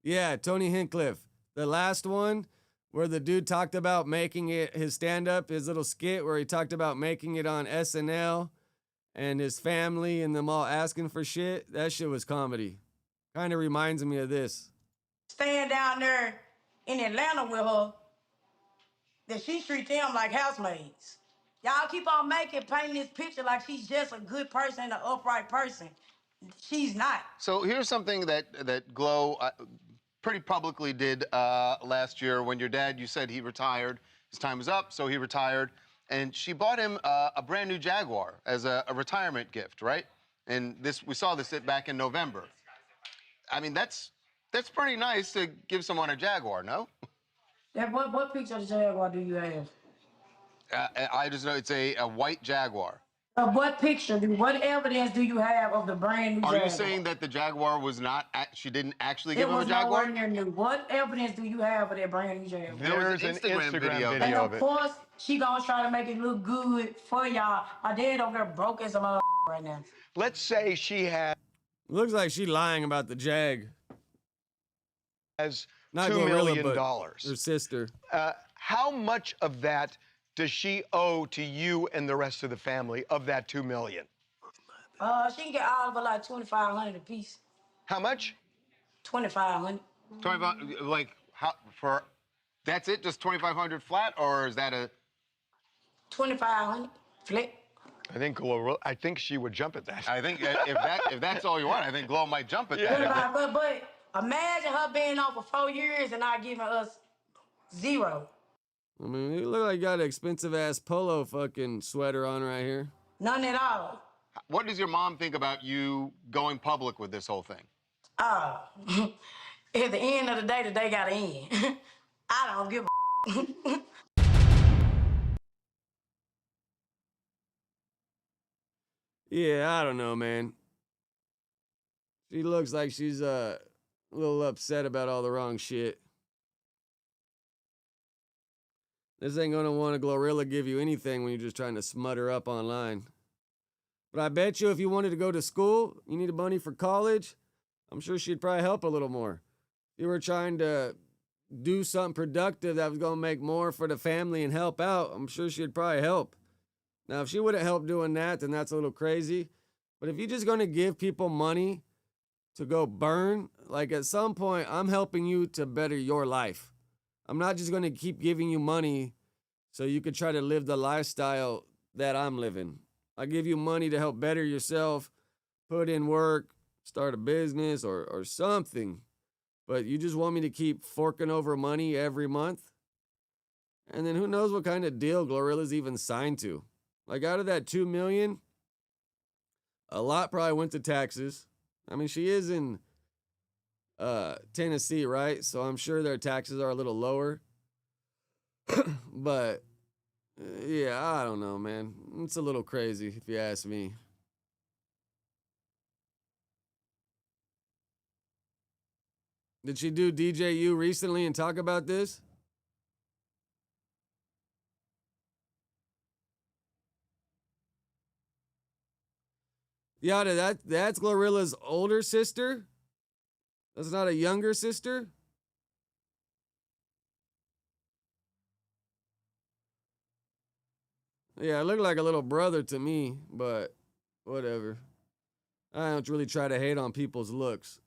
[SPEAKER 1] Yeah, Tony Hinchcliffe. The last one where the dude talked about making it his stand-up, his little skit where he talked about making it on SNL and his family and them all asking for shit. That shit was comedy. Kind of reminds me of this.
[SPEAKER 8] Staying down there in Atlanta with her, that she treat them like housemates. Y'all keep on painting this picture like she's just a good person, an upright person. She's not.
[SPEAKER 7] So here's something that Glow pretty publicly did last year when your dad, you said he retired. His time was up, so he retired. And she bought him a brand new Jaguar as a retirement gift, right? And we saw this back in November. I mean, that's pretty nice to give someone a Jaguar, no?
[SPEAKER 8] What picture of the Jaguar do you have?
[SPEAKER 7] I just know it's a white Jaguar.
[SPEAKER 8] What evidence do you have of the brand new Jaguar?
[SPEAKER 7] Are you saying that the Jaguar was not, she didn't actually give him a Jaguar?
[SPEAKER 8] It was nowhere near new. What evidence do you have of that brand new Jaguar?
[SPEAKER 7] There's an Instagram video
[SPEAKER 8] And of course, she gonna try to make it look good for y'all. My dad over there broke as a mother right now.
[SPEAKER 9] Let's say she has
[SPEAKER 1] Looks like she lying about the Jag. Not
[SPEAKER 9] $2 million.
[SPEAKER 1] Her sister.
[SPEAKER 9] How much of that does she owe to you and the rest of the family of that $2 million?
[SPEAKER 8] She can get all of her like $2,500 a piece.
[SPEAKER 9] How much?
[SPEAKER 8] $2,500.
[SPEAKER 7] 25, like how for? That's it, just 2,500 flat, or is that a?
[SPEAKER 8] 2,500 flat.
[SPEAKER 9] I think she would jump at that.
[SPEAKER 7] I think if that's all you want, I think Glow might jump at that.
[SPEAKER 8] But imagine her being on for 4 years and not giving us 0.
[SPEAKER 1] I mean, you look like you got an expensive ass polo fucking sweater on right here.
[SPEAKER 8] None at all.
[SPEAKER 7] What does your mom think about you going public with this whole thing?
[SPEAKER 8] At the end of the day gotta end. I don't give a
[SPEAKER 1] Yeah, I don't know, man. She looks like she's a little upset about all the wrong shit. This ain't gonna want a Glorilla give you anything when you're just trying to smut her up online. But I bet you if you wanted to go to school, you needed money for college, I'm sure she'd probably help a little more. If you were trying to do something productive that was gonna make more for the family and help out, I'm sure she'd probably help. Now, if she wouldn't help doing that, then that's a little crazy. But if you're just going to give people money to go burn, like at some point, I'm helping you to better your life. I'm not just going to keep giving you money so you could try to live the lifestyle that I'm living. I give you money to help better yourself, put in work, start a business or something. But you just want me to keep forking over money every month? And then who knows what kind of deal Glorilla's even signed to. Like out of that $2 million, a lot probably went to taxes. I mean, she is in Tennessee, right? So I'm sure their taxes are a little lower. But yeah, I don't know, man. It's a little crazy if you ask me. Did she do DJU recently and talk about this? Yada, that's Glorilla's older sister? That's not a younger sister? Yeah, it looked like a little brother to me, but whatever. I don't really try to hate on people's looks.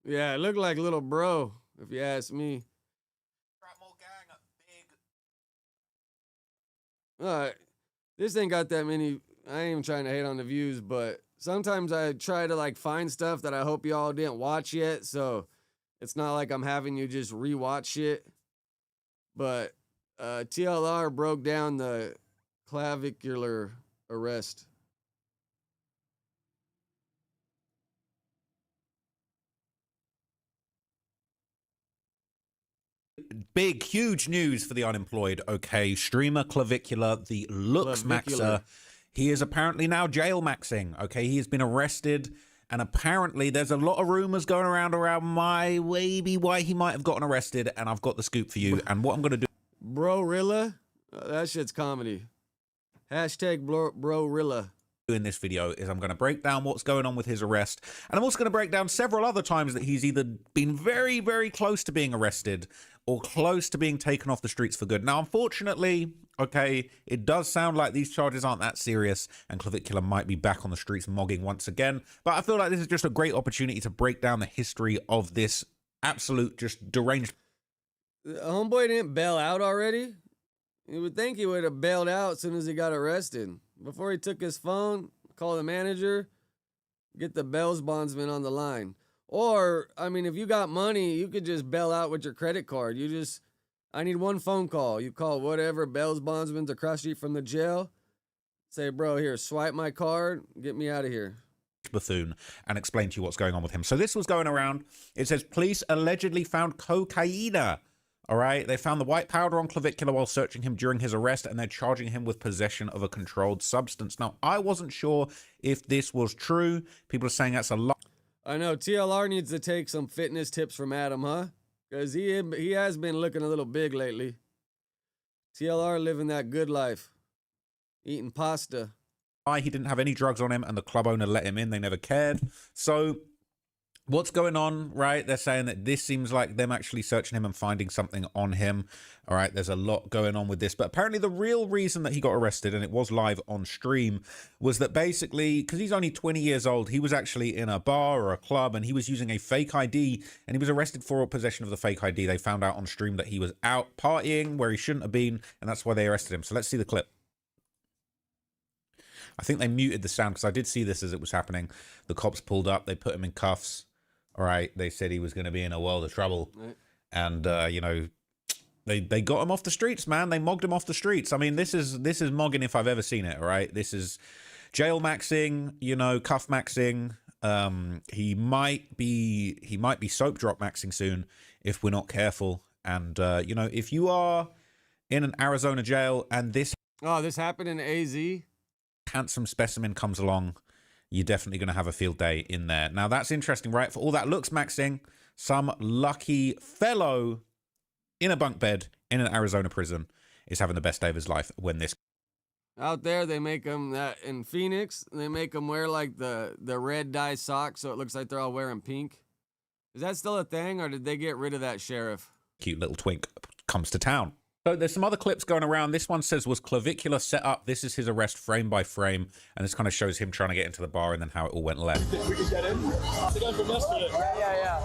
[SPEAKER 1] Yeah, it looked like little bro, if you ask me. This ain't got that many. I ain't even trying to hate on the views, but sometimes I try to like find stuff that I hope y'all didn't watch yet, so it's not like I'm having you just rewatch shit. But TLR broke down the clavicular arrest.
[SPEAKER 10] Big, huge news for the unemployed. Okay, streamer Clavicular, the looks maxer. He is apparently now jail maxing. Okay, he has been arrested, and apparently there's a lot of rumors going around my maybe why he might have gotten arrested, and I've got the scoop for you. And what I'm going to do...
[SPEAKER 1] Bro-rilla? That shit's comedy. Hashtag Bro-rilla.
[SPEAKER 10] In this video is I'm going to break down what's going on with his arrest, and I'm also going to break down several other times that he's either been very, very close to being arrested or close to being taken off the streets for good. Now, unfortunately, okay, it does sound like these charges aren't that serious, and Clavicular might be back on the streets mogging once again, but I feel like this is just a great opportunity to break down the history of this absolute just deranged...
[SPEAKER 1] Homeboy didn't bail out already? You would think he would have bailed out as soon as he got arrested. Before he took his phone, call the manager, get the bail bondsman on the line. Or, I mean, if you got money, you could just bail out with your credit card. I need one phone call. You call whatever bail bondsman's across the street from the jail. Say, bro, here, swipe my card, get me out of here.
[SPEAKER 10] Buffoon, and explain to you what's going on with him. So this was going around. It says police allegedly found cocaine. All right, they found the white powder on Clavicular while searching him during his arrest, and they're charging him with possession of a controlled substance. Now, I wasn't sure if this was true. People are saying that's a lot.
[SPEAKER 1] I know TLR needs to take some fitness tips from Adam, huh? Because he has been looking a little big lately. TLR living that good life, eating pasta.
[SPEAKER 10] He didn't have any drugs on him, and the club owner let him in. They never cared. So what's going on, right? They're saying that this seems like them actually searching him and finding something on him. All right, there's a lot going on with this. But apparently the real reason that he got arrested, and it was live on stream, was that basically, because he's only 20 years old, he was actually in a bar or a club, and he was using a fake ID, and he was arrested for possession of the fake ID. They found out on stream that he was out partying where he shouldn't have been, and that's why they arrested him. So let's see the clip. I think they muted the sound because I did see this as it was happening. The cops pulled up, they put him in cuffs. All right, they said he was going to be in a world of trouble. Right. And, you know, they got him off the streets, man. They mogged him off the streets. I mean, this is mogging if I've ever seen it, all right? This is jail maxing, you know, cuff maxing. He might be soap drop maxing soon if we're not careful. And, you know, if you are in an Arizona jail and this...
[SPEAKER 1] Oh, this happened in AZ?
[SPEAKER 10] Handsome specimen comes along you're definitely going to have a field day in there. Now, that's interesting, right? For all that looks maxing, some lucky fellow in a bunk bed in an Arizona prison is having the best day of his life when this...
[SPEAKER 1] Out there, they make them that in Phoenix. They make them wear like the red dye socks, so it looks like they're all wearing pink. Is that still a thing, or did they get rid of that, Sheriff?
[SPEAKER 10] Cute little twink comes to town. So there's some other clips going around. This one says, was clavicular set up? This is his arrest frame by frame. And this kind of shows him trying to get into the bar and then how it all went left.
[SPEAKER 11] We can get in? The guy from yesterday. Yeah.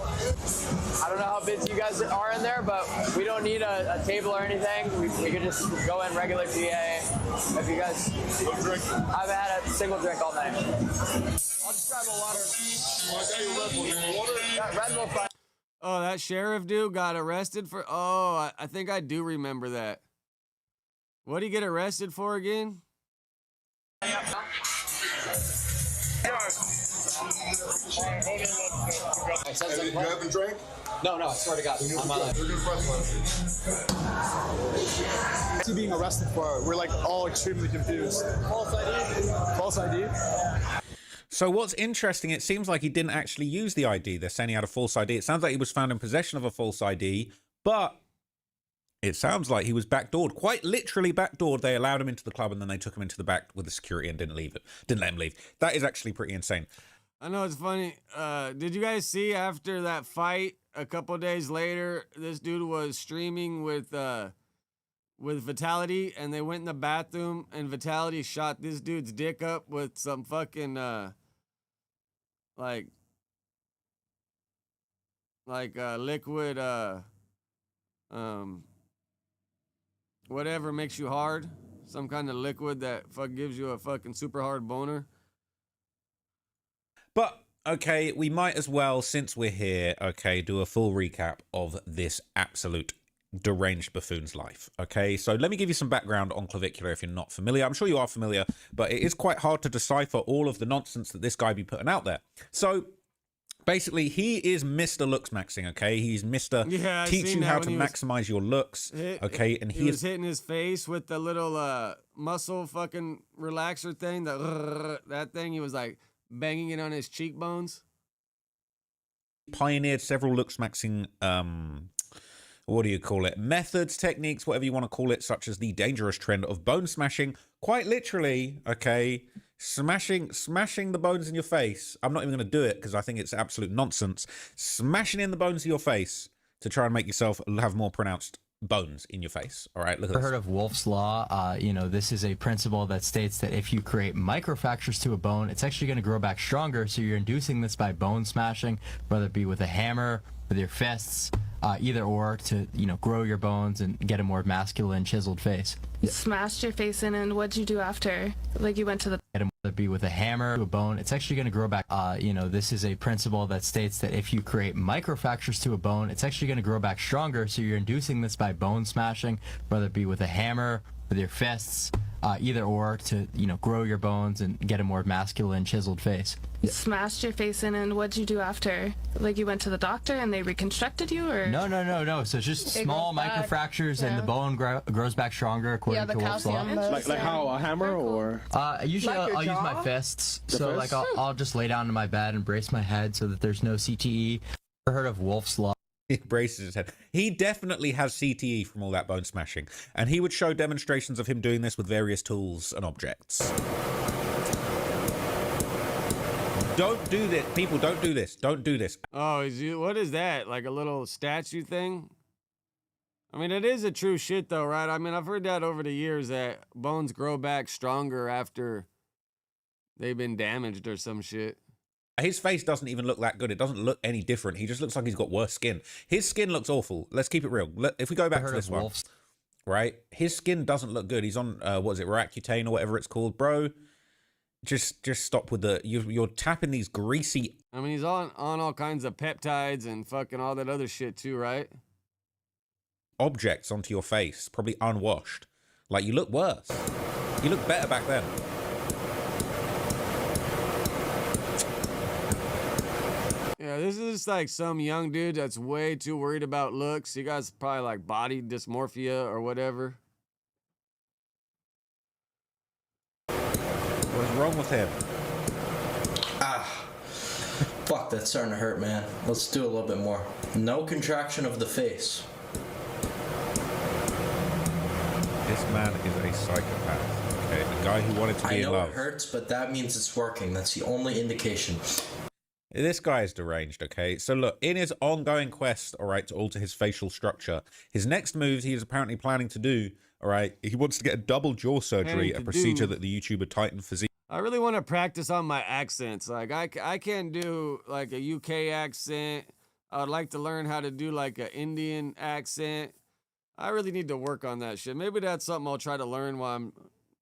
[SPEAKER 11] I don't know how busy you guys are in there, but we don't need a table or anything. We can just go in regular GA. If you guys... No drink? I haven't had a single drink all night. I'll just grab a water. Oh, I got you Red Bull. You want water? Yeah, Red Bull fine.
[SPEAKER 1] Oh, that sheriff dude got arrested for... Oh, I think I do remember that. What did he get arrested for again?
[SPEAKER 11] Hey,
[SPEAKER 6] you haven't drank?
[SPEAKER 11] No, I swear to God. I'm not What's he being arrested for? We're like all extremely confused. False ID? False ID?
[SPEAKER 10] So what's interesting, it seems like he didn't actually use the ID. They're saying he had a false ID. It sounds like he was found in possession of a false ID, but it sounds like he was backdoored, quite literally backdoored. They allowed him into the club and then they took him into the back with the security and didn't let him leave. That is actually pretty insane.
[SPEAKER 1] I know, it's funny. Did you guys see after that fight, a couple days later, this dude was streaming with Vitality, and they went in the bathroom, and Vitality shot this dude's dick up with some fucking like liquid whatever makes you hard, some kind of liquid that gives you a fucking super hard boner.
[SPEAKER 10] But okay, we might as well, since we're here, okay, do a full recap of this absolute deranged buffoon's life. Okay, so let me give you some background on clavicular if you're not familiar. I'm sure you are familiar, but it is quite hard to decipher all of the nonsense that this guy be putting out there. So basically, he is Mr. Looks Maxing, okay? He's Mr. Teach you how to maximize your looks, okay? And
[SPEAKER 1] he was hitting his face with the little muscle fucking relaxer thing, that thing. He was like banging it on his cheekbones.
[SPEAKER 10] Pioneered several Looks Maxing what do you call it? Methods, techniques, whatever you want to call it, such as the dangerous trend of bone smashing. Quite literally, okay, smashing the bones in your face. I'm not even going to do it because I think it's absolute nonsense. Smashing in the bones of your face to try and make yourself have more pronounced bones in your face. All right, look at this.
[SPEAKER 12] Heard of Wolff's Law? This is a principle that states that if you create microfractures to a bone, it's actually going to grow back stronger. So you're inducing this by bone smashing, whether it be with a hammer, with your fists, either or, to grow your bones and get a more masculine chiseled face.
[SPEAKER 13] You smashed your face in, and what'd you do after? Like, you went to the...
[SPEAKER 12] Whether it be with a hammer, a bone, it's actually going to grow back. This is a principle that states that if you create microfractures to a bone, it's actually going to grow back stronger. So you're inducing this by bone smashing, whether it be with a hammer, with your fists, either or, to grow your bones and get a more masculine chiseled face.
[SPEAKER 13] You smashed your face in, and what'd you do after? Like, you went to the doctor and they reconstructed you, or?
[SPEAKER 12] No. So it's just small microfractures, and the bone grows back stronger according to Wolff's Law.
[SPEAKER 11] Like how, a hammer, or?
[SPEAKER 12] Usually I'll use my fists. So like I'll just lay down in my bed and brace my head so that there's no CTE. Ever heard of Wolff's Law?
[SPEAKER 10] He braces his head. He definitely has CTE from all that bone smashing, and he would show demonstrations of him doing this with various tools and objects. Don't do this, people. Don't do this. Don't do this.
[SPEAKER 1] Oh, what is that? Like a little statue thing? I mean, it is a true shit though, right? I mean, I've heard that over the years, that bones grow back stronger after they've been damaged or some shit.
[SPEAKER 10] His face doesn't even look that good. It doesn't look any different. He just looks like he's got worse skin. His skin looks awful. Let's keep it real. If we go back to this one, right? His skin doesn't look good. He's on, what is it, Roaccutane or whatever it's called. Bro, just stop with the, you're tapping these greasy...
[SPEAKER 1] I mean, he's on all kinds of peptides and fucking all that other shit too, right?
[SPEAKER 10] Objects onto your face, probably unwashed. Like, you look worse. You look better back then.
[SPEAKER 1] Yeah, this is just like some young dude that's way too worried about looks. He got probably like body dysmorphia or whatever.
[SPEAKER 10] What's wrong with him?
[SPEAKER 14] Fuck, that's starting to hurt, man. Let's do a little bit more. No contraction of the face.
[SPEAKER 10] This man is a psychopath. Okay, a guy who wanted to be in love.
[SPEAKER 14] I know it hurts, but that means it's working. That's the only indication.
[SPEAKER 10] This guy is deranged, okay? So look, in his ongoing quest, all right, to alter his facial structure, his next move he is apparently planning to do, all right, he wants to get a double jaw surgery, a procedure that the YouTuber Titan Physique.
[SPEAKER 1] I really want to practice on my accents. Like, I can't do, like, a UK accent. I would like to learn how to do, like, an Indian accent. I really need to work on that shit. Maybe that's something I'll try to learn while I'm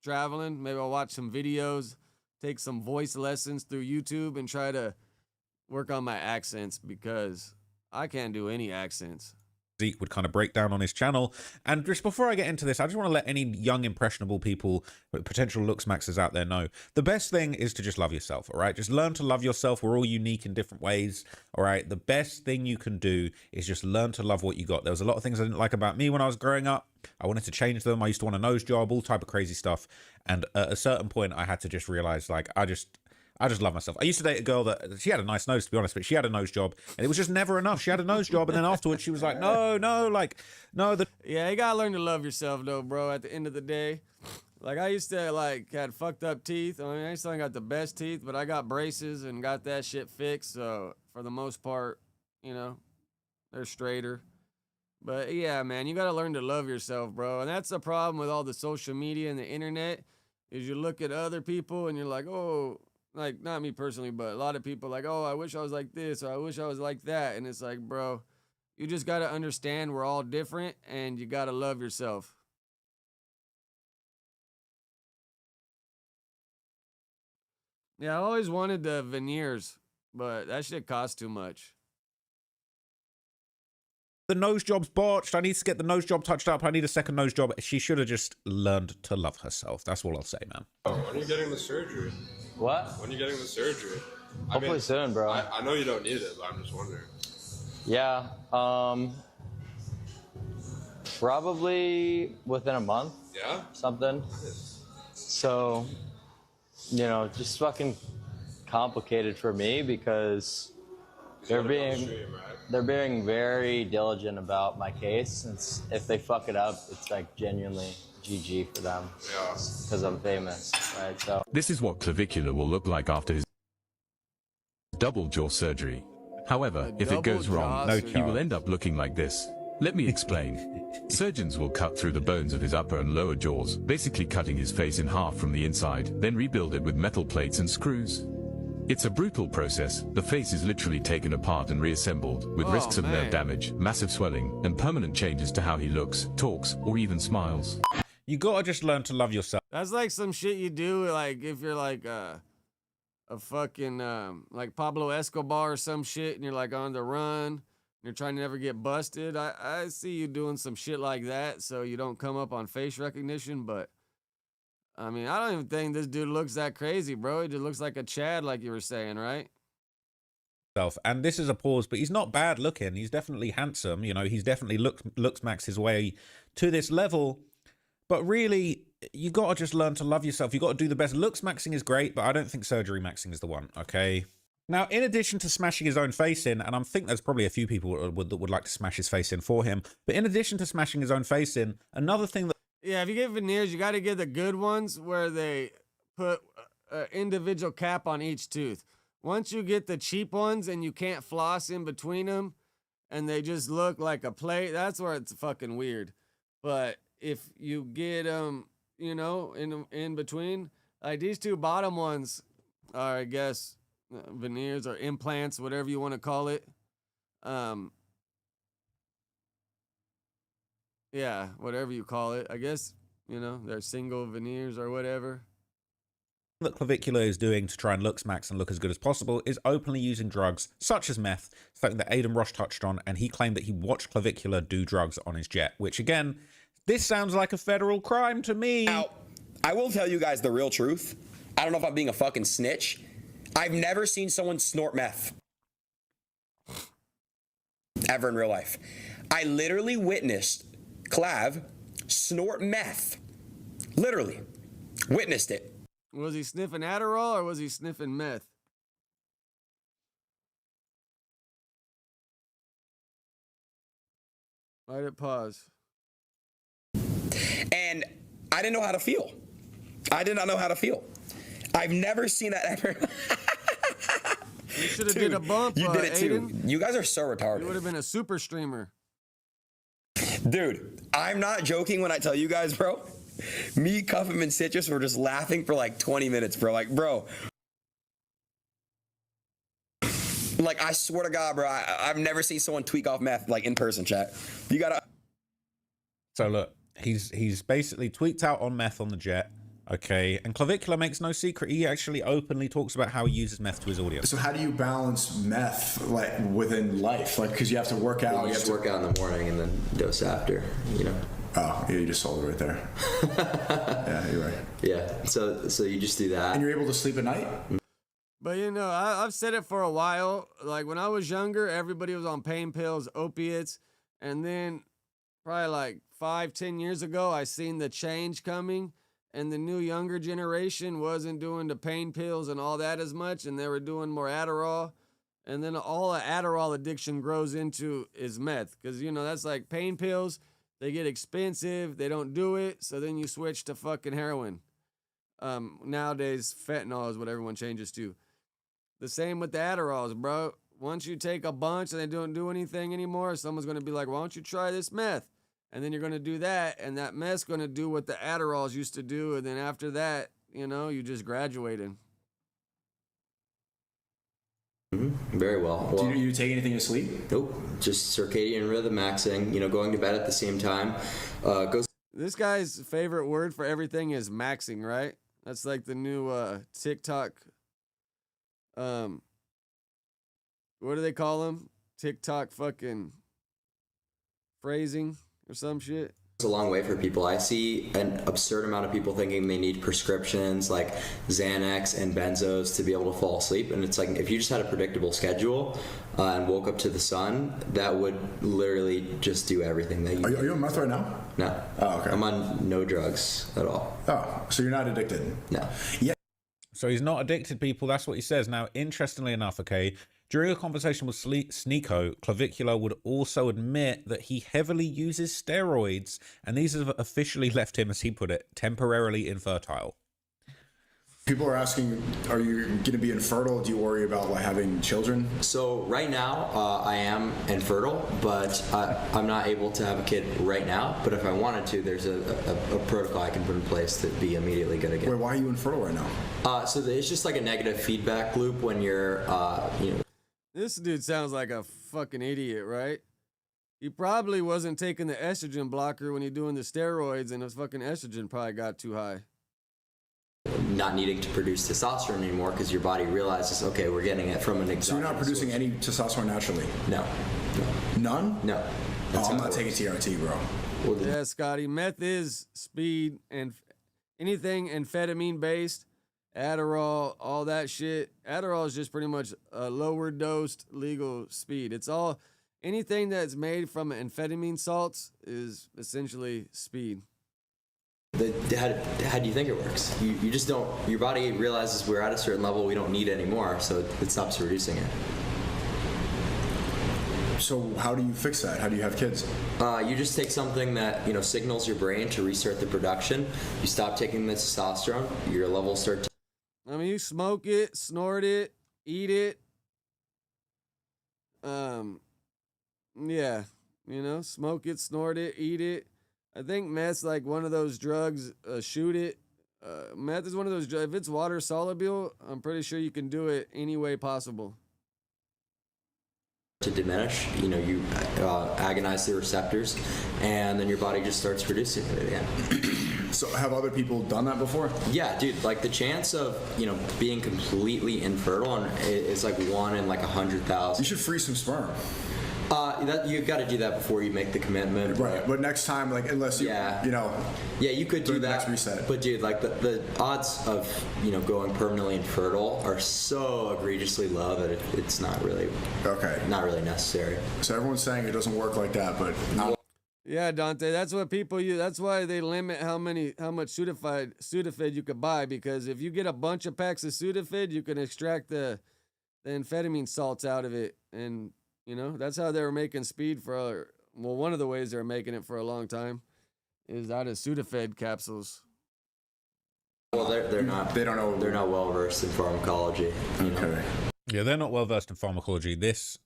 [SPEAKER 1] traveling. Maybe I'll watch some videos, take some voice lessons through YouTube, and try to work on my accents, because I can't do any accents.
[SPEAKER 10] Would kind of break down on his channel. And just before I get into this, I just want to let any young impressionable people with potential looks maxers out there know the best thing is to just love yourself. All right, just learn to love yourself. We're all unique in different ways. All right, the best thing you can do is just learn to love what you got. There was a lot of things I didn't like about me when I was growing up. I wanted to change them. I used to want a nose job, all type of crazy stuff, and at a certain point I had to just realize, like, I just love myself. I used to date a girl that, she had a nice nose, to be honest, but she had a nose job, and it was just never enough. She had a nose job, and then afterwards she was like, no.
[SPEAKER 1] Yeah, you gotta learn to love yourself, though, bro, at the end of the day. Like, I used to, like, had fucked up teeth. I mean, I still ain't got the best teeth, but I got braces and got that shit fixed, so for the most part, you know, they're straighter. But, yeah, man, you gotta learn to love yourself, bro, and that's the problem with all the social media and the internet, is you look at other people, and you're like, oh... Like, not me personally, but a lot of people like, oh, I wish I was like this, or I wish I was like that. And it's like, bro, you just got to understand we're all different, and you got to love yourself. Yeah, I always wanted the veneers, but that shit costs too much.
[SPEAKER 10] The nose job's botched. I need to get the nose job touched up. I need a second nose job. She should have just learned to love herself. That's all I'll say, man.
[SPEAKER 15] Oh, when are you getting the surgery?
[SPEAKER 11] What?
[SPEAKER 15] When are you getting the surgery?
[SPEAKER 11] Hopefully soon, bro.
[SPEAKER 15] I know you don't need it, but I'm just wondering.
[SPEAKER 11] Yeah, probably within a month.
[SPEAKER 15] Yeah?
[SPEAKER 11] Something.
[SPEAKER 15] Nice.
[SPEAKER 11] So, you know, just fucking complicated for me, because they're being very diligent about my case. It's, if they fuck it up, it's like genuinely GG for them.
[SPEAKER 15] Yeah.
[SPEAKER 11] Because I'm famous, right? So
[SPEAKER 16] this is what clavicular will look like after his double jaw surgery. However, if it goes wrong, he will end up looking like this. Let me explain. Surgeons will cut through the bones of his upper and lower jaws, basically cutting his face in half from the inside, then rebuild it with metal plates and screws. It's a brutal process. The face is literally taken apart and reassembled, with risks of nerve damage, massive swelling, and permanent changes to how he looks, talks, or even smiles.
[SPEAKER 10] You gotta just learn to love yourself.
[SPEAKER 1] That's like some shit you do, like, if you're like a fucking, like Pablo Escobar or some shit, and you're like on the run, and you're trying to never get busted. I see you doing some shit like that, so you don't come up on face recognition, but I mean, I don't even think this dude looks that crazy, bro. He just looks like a Chad, like you were saying, right?
[SPEAKER 10] And this is a pause, but he's not bad looking. He's definitely handsome. You know, he's definitely looks max his way to this level. But really, you got to just learn to love yourself. You got to do the best. Looks maxing is great, but I don't think surgery maxing is the one, okay? Now, in addition to smashing his own face in, and I think there's probably a few people that would like to smash his face in for him, but in addition to smashing his own face in, another thing that...
[SPEAKER 1] Yeah, if you get veneers, you got to get the good ones where they put an individual cap on each tooth. Once you get the cheap ones and you can't floss in between them, and they just look like a plate, that's where it's fucking weird. But if you get them, you know, in between, like these two bottom ones are, I guess, veneers or implants, whatever you want to call it. Yeah, whatever you call it. I guess, you know, they're single veneers or whatever.
[SPEAKER 10] That Clavicular is doing to try and look max and look as good as possible is openly using drugs such as meth, something that Aiden Rosh touched on, and he claimed that he watched Clavicular do drugs on his jet, which again, this sounds like a federal crime to me.
[SPEAKER 17] Now, I will tell you guys the real truth. I don't know if I'm being a fucking snitch. I've never seen someone snort meth. Ever in real life. I literally witnessed Clav snort meth. Literally. Witnessed it.
[SPEAKER 1] Was he sniffing Adderall or was he sniffing meth? Why'd it pause?
[SPEAKER 17] And I didn't know how to feel. I did not know how to feel. I've never seen that ever.
[SPEAKER 1] You should have did a bump.
[SPEAKER 17] You did it too.
[SPEAKER 1] Aiden.
[SPEAKER 17] You guys are so retarded.
[SPEAKER 1] You would have been a super streamer.
[SPEAKER 17] Dude, I'm not joking when I tell you guys, bro. Me, Cuffham, and Citrus were just laughing for like 20 minutes, bro. Like, bro. Like, I swear to God, bro, I've never seen someone tweak off meth, like, in person, chat. You gotta...
[SPEAKER 10] So, look, he's basically tweaked out on meth on the jet, okay? And Clavicular makes no secret. He actually openly talks about how he uses meth to his audience.
[SPEAKER 18] So how do you balance meth, like, within life? Like, because you have to work out.
[SPEAKER 19] You have to work out in the morning and then dose after, you know?
[SPEAKER 18] Oh, yeah, you just sold it right there. Yeah, you're right.
[SPEAKER 19] Yeah, so you just do that.
[SPEAKER 18] And you're able to sleep at night?
[SPEAKER 1] But you know, I've said it for a while. Like when I was younger, everybody was on pain pills, opiates, and then probably like 5-10 years ago, I seen the change coming, and the new younger generation wasn't doing the pain pills and all that as much, and they were doing more Adderall. And then all the Adderall addiction grows into is meth, because you know that's like pain pills. They get expensive. They don't do it, so then you switch to fucking heroin. Nowadays, fentanyl is what everyone changes to. The same with the Adderalls, bro. Once you take a bunch and they don't do anything anymore, someone's going to be like, why don't you try this meth? And then you're going to do that, and that meth's going to do what the Adderalls used to do, and then after that, you know, you just graduated.
[SPEAKER 19] Very well.
[SPEAKER 18] Do you take anything to sleep?
[SPEAKER 19] Nope. Just circadian rhythm maxing, you know, going to bed at the same time.
[SPEAKER 1] This guy's favorite word for everything is maxing, right? That's like the new TikTok. What do they call them? TikTok fucking phrasing or some shit.
[SPEAKER 19] It's a long way for people. I see an absurd amount of people thinking they need prescriptions like Xanax and benzos to be able to fall asleep. And it's like, if you just had a predictable schedule and woke up to the sun, that would literally just do everything that you
[SPEAKER 18] Are you on meth right now?
[SPEAKER 19] No.
[SPEAKER 18] Oh, okay.
[SPEAKER 19] I'm on no drugs at all.
[SPEAKER 18] Oh, so you're not addicted?
[SPEAKER 19] No.
[SPEAKER 18] Yeah.
[SPEAKER 10] So he's not addicted, people. That's what he says. Now, interestingly enough, okay, during a conversation with Sneeko, Clavicular would also admit that he heavily uses steroids, and these have officially left him, as he put it, temporarily infertile.
[SPEAKER 18] People are asking, are you going to be infertile? Do you worry about like having children?
[SPEAKER 19] So right now, I am infertile, but I'm not able to have a kid right now. But if I wanted to, there's a protocol I can put in place to be immediately good again.
[SPEAKER 18] Wait, why are you infertile right now?
[SPEAKER 19] So it's just like a negative feedback loop when you're, you know.
[SPEAKER 1] This dude sounds like a fucking idiot, right? He probably wasn't taking the estrogen blocker when you're doing the steroids, and his fucking estrogen probably got too high.
[SPEAKER 19] Not needing to produce testosterone anymore because your body realizes, okay, we're getting it from an exogenous.
[SPEAKER 18] So you're not producing any testosterone naturally?
[SPEAKER 19] No.
[SPEAKER 18] None?
[SPEAKER 19] No.
[SPEAKER 18] Oh, I'm not taking TRT, bro.
[SPEAKER 19] Well,
[SPEAKER 1] yeah, Scotty, meth is speed, and anything amphetamine based, Adderall, all that shit. Adderall is just pretty much a lower dosed legal speed. It's all, anything that's made from amphetamine salts is essentially speed.
[SPEAKER 19] How do you think it works? You just don't, your body realizes we're at a certain level we don't need anymore, so it stops producing it.
[SPEAKER 18] So how do you fix that? How do you have kids?
[SPEAKER 19] You just take something that, you know, signals your brain to restart the production. You stop taking the testosterone, your levels start to...
[SPEAKER 1] I mean, you smoke it, snort it, eat it. Yeah, you know, smoke it, snort it, eat it. I think meth's like one of those drugs, shoot it. Meth is one of those drugs. If it's water soluble, I'm pretty sure you can do it any way possible.
[SPEAKER 19] To diminish, you know, you agonize the receptors, and then your body just starts producing it again.
[SPEAKER 18] So have other people done that before?
[SPEAKER 19] Yeah, dude, like the chance of, you know, being completely infertile is like 1 in like 100,000.
[SPEAKER 18] You should freeze some sperm.
[SPEAKER 19] You've got to do that before you make the commitment.
[SPEAKER 18] Right, but next time, like, unless you, you know.
[SPEAKER 19] Yeah, you could do that.
[SPEAKER 18] Next reset.
[SPEAKER 19] But dude, like the odds of, you know, going permanently infertile are so egregiously low that it's not really not really necessary.
[SPEAKER 18] So everyone's saying it doesn't work like that, but not.
[SPEAKER 1] Yeah, Dante, that's what people use. That's why they limit how much Sudafed you could buy, because if you get a bunch of packs of Sudafed, you can extract the amphetamine salts out of it, and you know, that's how they were making speed for well, one of the ways they're making it for a long time is out of Sudafed capsules.
[SPEAKER 19] Well, they're not.
[SPEAKER 18] They don't know.
[SPEAKER 19] They're not well versed in pharmacology.
[SPEAKER 18] Okay.
[SPEAKER 10] Yeah, they're not well versed in pharmacology. This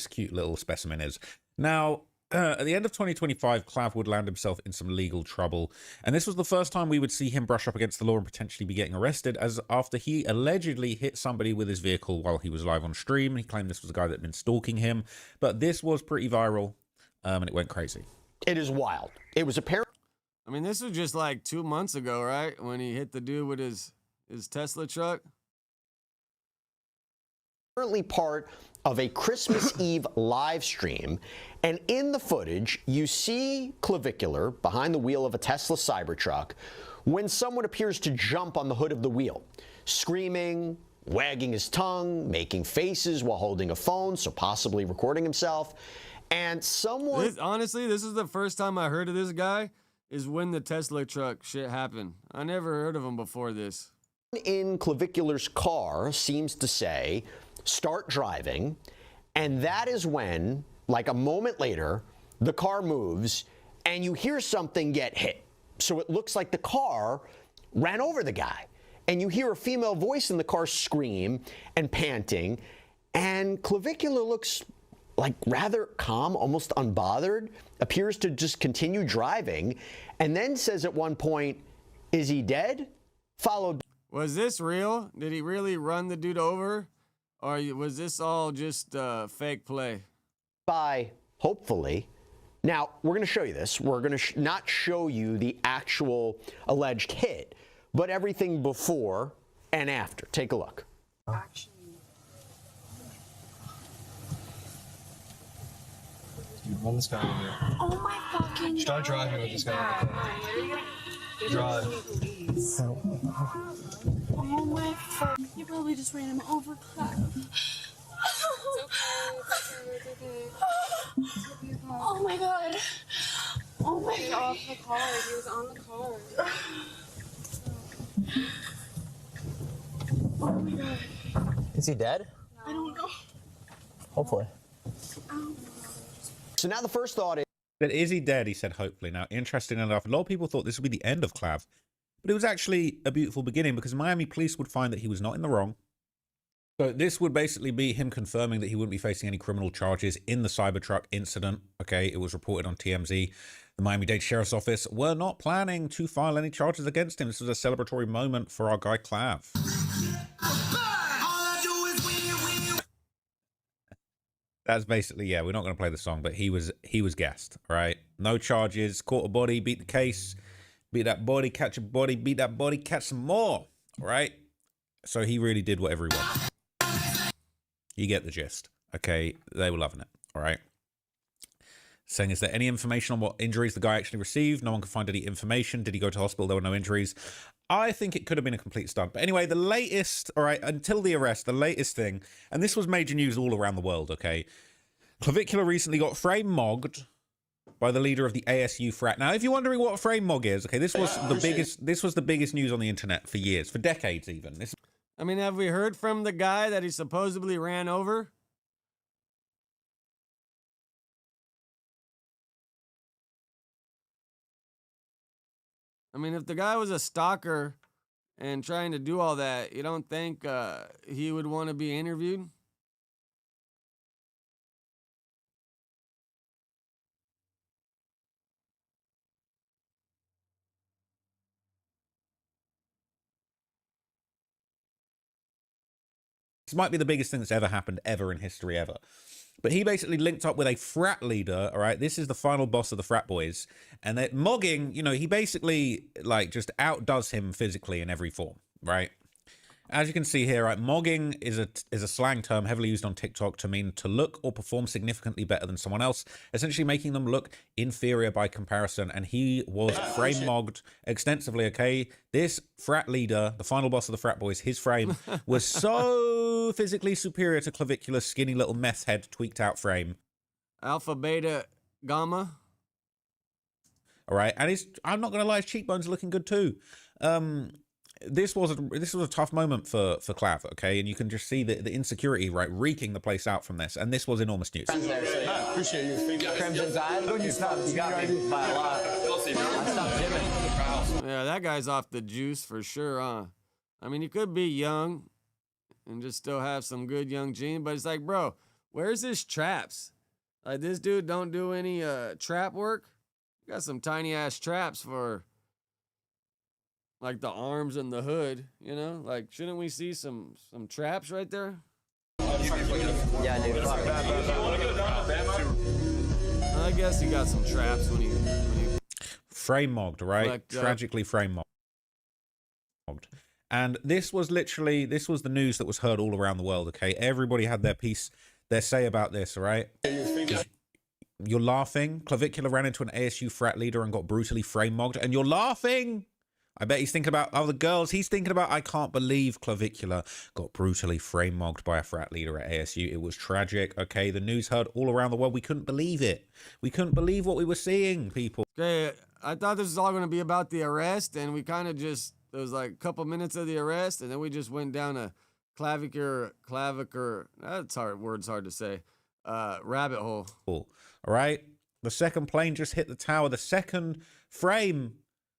[SPEAKER 10] cute little specimen is. Now, at the end of 2025, Clav would land himself in some legal trouble, and this was the first time we would see him brush up against the law and potentially be getting arrested, as after he allegedly hit somebody with his vehicle while he was live on stream. He claimed this was a guy that had been stalking him, but this was pretty viral, and it went crazy.
[SPEAKER 4] It is wild. It was apparent.
[SPEAKER 1] I mean, this was just like 2 months ago, right? When he hit the dude with his Tesla truck.
[SPEAKER 4] Currently part of a Christmas Eve live stream, and in the footage you see Clavicular behind the wheel of a Tesla Cybertruck when someone appears to jump on the hood of the wheel, screaming, wagging his tongue, making faces while holding a phone, so possibly recording himself. And someone
[SPEAKER 1] honestly, this is the first time I heard of this guy, is when the Tesla truck shit happened. I never heard of him before this.
[SPEAKER 4] in Clavicular's car seems to say, start driving, and that is when, like a moment later, the car moves and you hear something get hit. So it looks like the car ran over the guy, and you hear a female voice in the car scream and panting, and Clavicular looks like rather calm, almost unbothered, appears to just continue driving, and then says at one point, "Is he dead?" Followed.
[SPEAKER 1] Was this real? Did he really run the dude over? Or was this all just fake play?
[SPEAKER 4] By, hopefully. Now, we're going to show you this. We're going to not show you the actual alleged hit, but everything before and after. Take a look.
[SPEAKER 20] Dude, run this guy over here.
[SPEAKER 21] Oh my fucking
[SPEAKER 20] Start driving with this guy. Drive.
[SPEAKER 21] Oh my fuck. You probably just ran him over, Clap. Oh my god. Oh my god.
[SPEAKER 13] Off the car. He was on the car.
[SPEAKER 21] Oh my god.
[SPEAKER 20] Is he dead?
[SPEAKER 21] I don't know.
[SPEAKER 20] Hopefully.
[SPEAKER 4] So now the first thought is...
[SPEAKER 10] But is he dead? He said, hopefully. Now, interesting enough, a lot of people thought this would be the end of Clav, but it was actually a beautiful beginning because Miami police would find that he was not in the wrong. So this would basically be him confirming that he wouldn't be facing any criminal charges in the Cybertruck incident. Okay, it was reported on TMZ. The Miami-Dade Sheriff's Office were not planning to file any charges against him. This was a celebratory moment for our guy Clav. That's basically, yeah, we're not going to play the song, but he was gassed, right? No charges, caught a body, beat the case, beat that body, catch a body, beat that body, catch some more, right? So he really did whatever he wanted. You get the gist, okay? They were loving it, all right? Saying, is there any information on what injuries the guy actually received? No one could find any information. Did he go to hospital? There were no injuries. I think it could have been a complete stunt. But anyway, the latest, all right, until the arrest, the latest thing, and this was major news all around the world, okay? Clavicular recently got frame mogged by the leader of the ASU frat. Now, if you're wondering what a frame mog is, okay, this was the biggest news on the internet for years, for decades even.
[SPEAKER 1] I mean, have we heard from the guy that he supposedly ran over? I mean, if the guy was a stalker and trying to do all that, you don't think he would want to be interviewed?
[SPEAKER 10] This might be the biggest thing that's ever happened ever in history ever. But he basically linked up with a frat leader, all right? This is the final boss of the frat boys. And that mogging, you know, he basically, like, just outdoes him physically in every form, right? As you can see here, right, mogging is a slang term heavily used on TikTok to mean to look or perform significantly better than someone else, essentially making them look inferior by comparison. And he was frame mogged extensively, okay? This frat leader, the final boss of the frat boys, his frame was so physically superior to Clavicular's skinny little meth head tweaked out frame.
[SPEAKER 1] Alpha, beta, gamma.
[SPEAKER 10] All right, and I'm not going to lie, his cheekbones are looking good too. this was a tough moment for Clav, okay, and you can just see the insecurity, right, reeking the place out from this, and this was enormous news.
[SPEAKER 11] Appreciate you. Crimson Tide. You got me by a lot. I stopped gymming.
[SPEAKER 1] Yeah, that guy's off the juice for sure, huh? I mean, he could be young and just still have some good young gene, but it's like, bro, where's his traps? Like, this dude don't do any trap work. Got some tiny ass traps for like the arms and the hood, you know? Like, shouldn't we see some traps right there?
[SPEAKER 11] Yeah, dude.
[SPEAKER 1] I guess he got some traps when he
[SPEAKER 10] frame mogged, right? Tragically frame mogged. And this was the news that was heard all around the world, okay? Everybody had their say about this, right? You're laughing. Clavicular ran into an ASU frat leader and got brutally frame mogged, and you're laughing. I bet he's thinking about other girls. He's thinking about, I can't believe Clavicular got brutally frame mogged by a frat leader at ASU. It was tragic, okay? The news heard all around the world. We couldn't believe it. We couldn't believe what we were seeing, people.
[SPEAKER 1] Okay, I thought this was all going to be about the arrest, and we kind of just, there was like a couple minutes of the arrest, and then we just went down a clavicular, that's hard to say, rabbit hole.
[SPEAKER 10] Cool. All right? The second plane just hit the tower. The second frame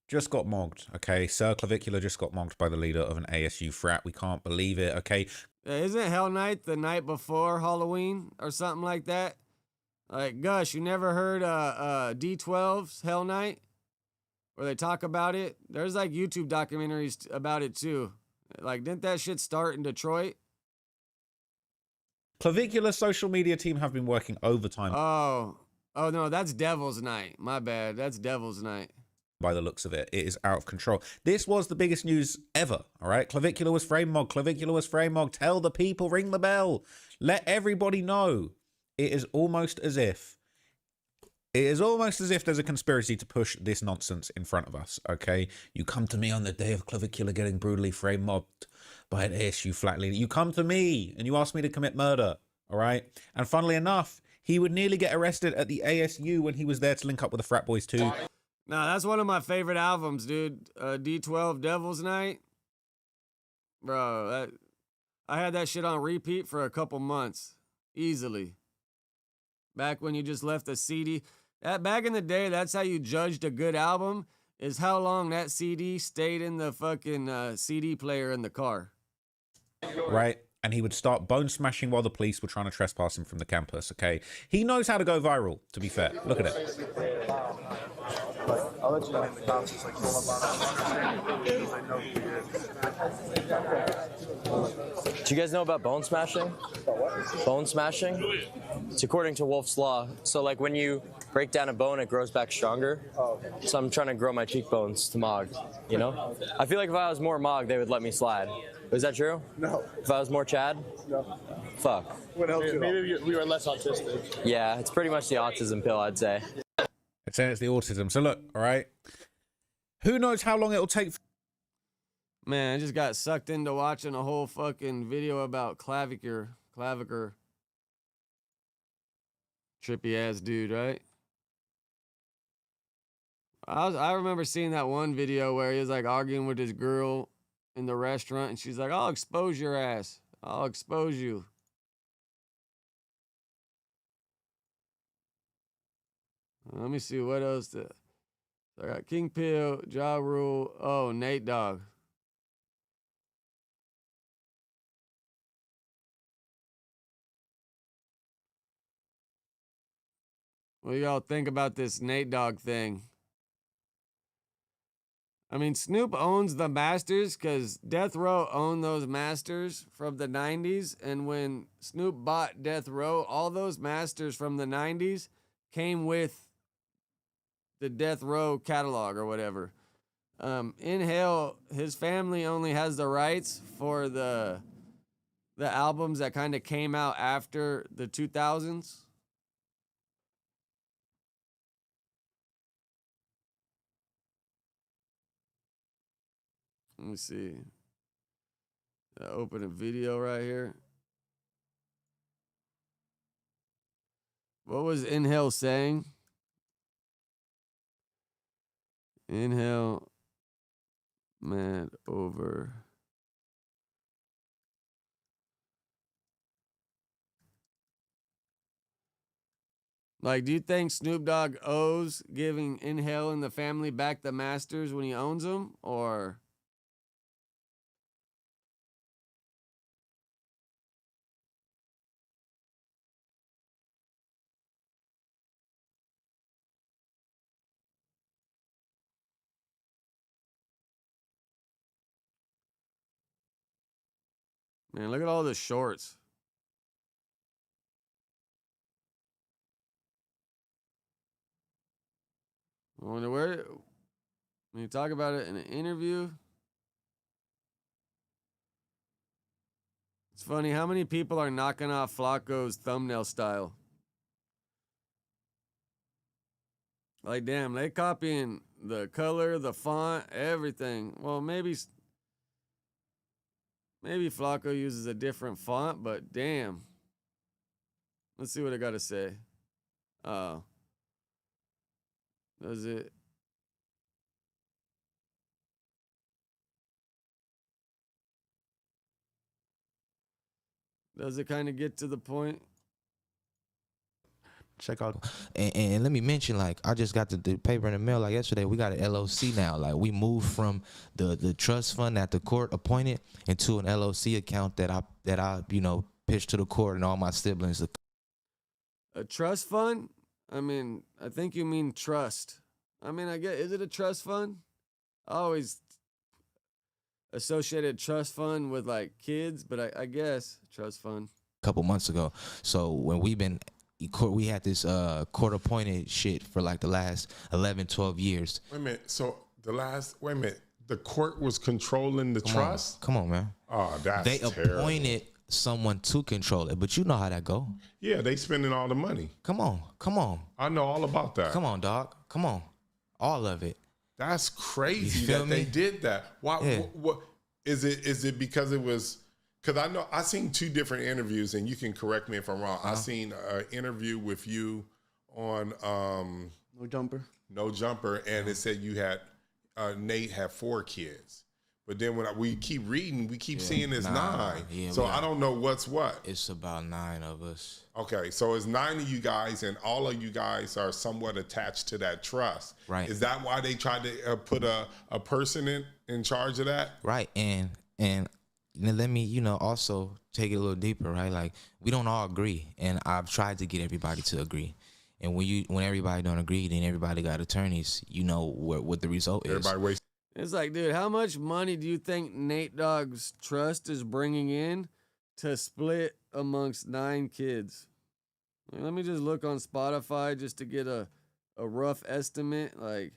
[SPEAKER 10] just got mogged, okay? Sir Clavicular just got mogged by the leader of an ASU frat. We can't believe it, okay?
[SPEAKER 1] Isn't Hell Night the night before Halloween or something like that? Like, Gus, you never heard D12's Hell Night? Where they talk about it? There's like YouTube documentaries about it too. Like, didn't that shit start in Detroit?
[SPEAKER 10] Clavicular social media team have been working overtime.
[SPEAKER 1] Oh no, that's Devil's Night. My bad. That's Devil's Night.
[SPEAKER 10] By the looks of it, it is out of control. This was the biggest news ever, all right? Clavicular was frame mogged. Clavicular was frame mogged. Tell the people, ring the bell. Let everybody know. It is almost as if there's a conspiracy to push this nonsense in front of us, okay? You come to me on the day of Clavicular getting brutally frame mobbed by an ASU flat leader. You come to me and you ask me to commit murder, all right? And funnily enough, he would nearly get arrested at the ASU when he was there to link up with the frat boys too.
[SPEAKER 1] Nah, that's one of my favorite albums, dude. D12 Devil's Night. Bro, I had that shit on repeat for a couple months. Easily. Back when you just left a CD. Back in the day, that's how you judged a good album, is how long that CD stayed in the fucking CD player in the car.
[SPEAKER 10] Right? And he would start bone smashing while the police were trying to trespass him from the campus, okay? He knows how to go viral, to be fair. Look at it.
[SPEAKER 5] I'll let you know.
[SPEAKER 11] Do you guys know about bone smashing? Bone smashing? It's according to Wolf's Law. So like when you break down a bone, it grows back stronger. So I'm trying to grow my cheekbones to Mog, you know? I feel like if I was more Mog, they would let me slide. Is that true?
[SPEAKER 5] No.
[SPEAKER 11] If I was more Chad?
[SPEAKER 5] No.
[SPEAKER 11] Fuck.
[SPEAKER 5] What helped you? Maybe we were less autistic.
[SPEAKER 11] Yeah, it's pretty much the autism pill, I'd say.
[SPEAKER 10] It's saying it's the autism. So look, all right? Who knows how long it'll take?
[SPEAKER 1] Man, I just got sucked into watching a whole fucking video about clavicular. Trippy ass dude, right? I remember seeing that one video where he was like arguing with his girl in the restaurant, and she's like, I'll expose your ass. I'll expose you. Let me see what else. I got King Pill, Ja Rule. Oh, Nate Dogg. What do y'all think about this Nate Dogg thing? I mean, Snoop owns the masters because Death Row owned those masters from the 90s. And when Snoop bought Death Row, all those masters from the 90s came with the Death Row catalog or whatever. Nhale, his family only has the rights for the albums that kind of came out after the 2000s. Let me see. Open a video right here. What was Nhale saying? Nhale mad over. Like, do you think Snoop Dogg owes giving Nhale and the family back the masters when he owns them, or? Man, look at all the shorts. I wonder where, when you talk about it in an interview, it's funny how many people are knocking off Flacco's thumbnail style. Like, damn, they copying the color, the font, everything. Well, maybe Flacco uses a different font, but damn. Let's see what I got to say. Oh. Does it? Does it kind of get to the point?
[SPEAKER 3] Check out, and let me mention, like, I just got the paper in the mail like yesterday. We got an LOC now. Like, we moved from the trust fund that the court appointed into an LOC account that I pitched to the court and all my siblings.
[SPEAKER 1] A trust fund? I mean, I think you mean trust. I mean, I get, is it a trust fund? I always associated trust fund with like kids, but I guess trust fund.
[SPEAKER 3] A couple months ago. So when we had this court appointed shit for like the last 11, 12 years.
[SPEAKER 22] Wait a minute. So wait a minute. The court was controlling the trust?
[SPEAKER 3] Come on, man.
[SPEAKER 22] Oh, that's
[SPEAKER 3] They
[SPEAKER 22] terrible.
[SPEAKER 3] appointed someone to control it, but you know how that go.
[SPEAKER 22] Yeah, they spending all the money.
[SPEAKER 3] Come on.
[SPEAKER 22] I know all about that.
[SPEAKER 3] Come on, dog. Come on. All of it.
[SPEAKER 22] That's crazy
[SPEAKER 3] You feel
[SPEAKER 22] that
[SPEAKER 3] me?
[SPEAKER 22] they did that. Why?
[SPEAKER 3] Yeah.
[SPEAKER 22] What is it? Is it because it was? Because I know I seen two different interviews, and you can correct me if I'm wrong. I seen an interview with you on
[SPEAKER 5] No Jumper.
[SPEAKER 22] No Jumper, and it said you had Nate had 4 kids. But then when we keep reading, we keep seeing it's 9.
[SPEAKER 3] Yeah,
[SPEAKER 22] so I don't know what's what.
[SPEAKER 3] It's about 9 of us.
[SPEAKER 22] Okay, so it's 9 of you guys, and all of you guys are somewhat attached to that trust.
[SPEAKER 3] Right.
[SPEAKER 22] Is that why they tried to put a person in charge of that?
[SPEAKER 3] Right. And let me, also take it a little deeper, right? Like, we don't all agree, and I've tried to get everybody to agree. And when everybody don't agree, then everybody got attorneys. You know what the result is.
[SPEAKER 22] Everybody wastes.
[SPEAKER 1] It's like, dude, how much money do you think Nate Dogg's trust is bringing in to split amongst 9 kids? Let me just look on Spotify just to get a rough estimate. Like,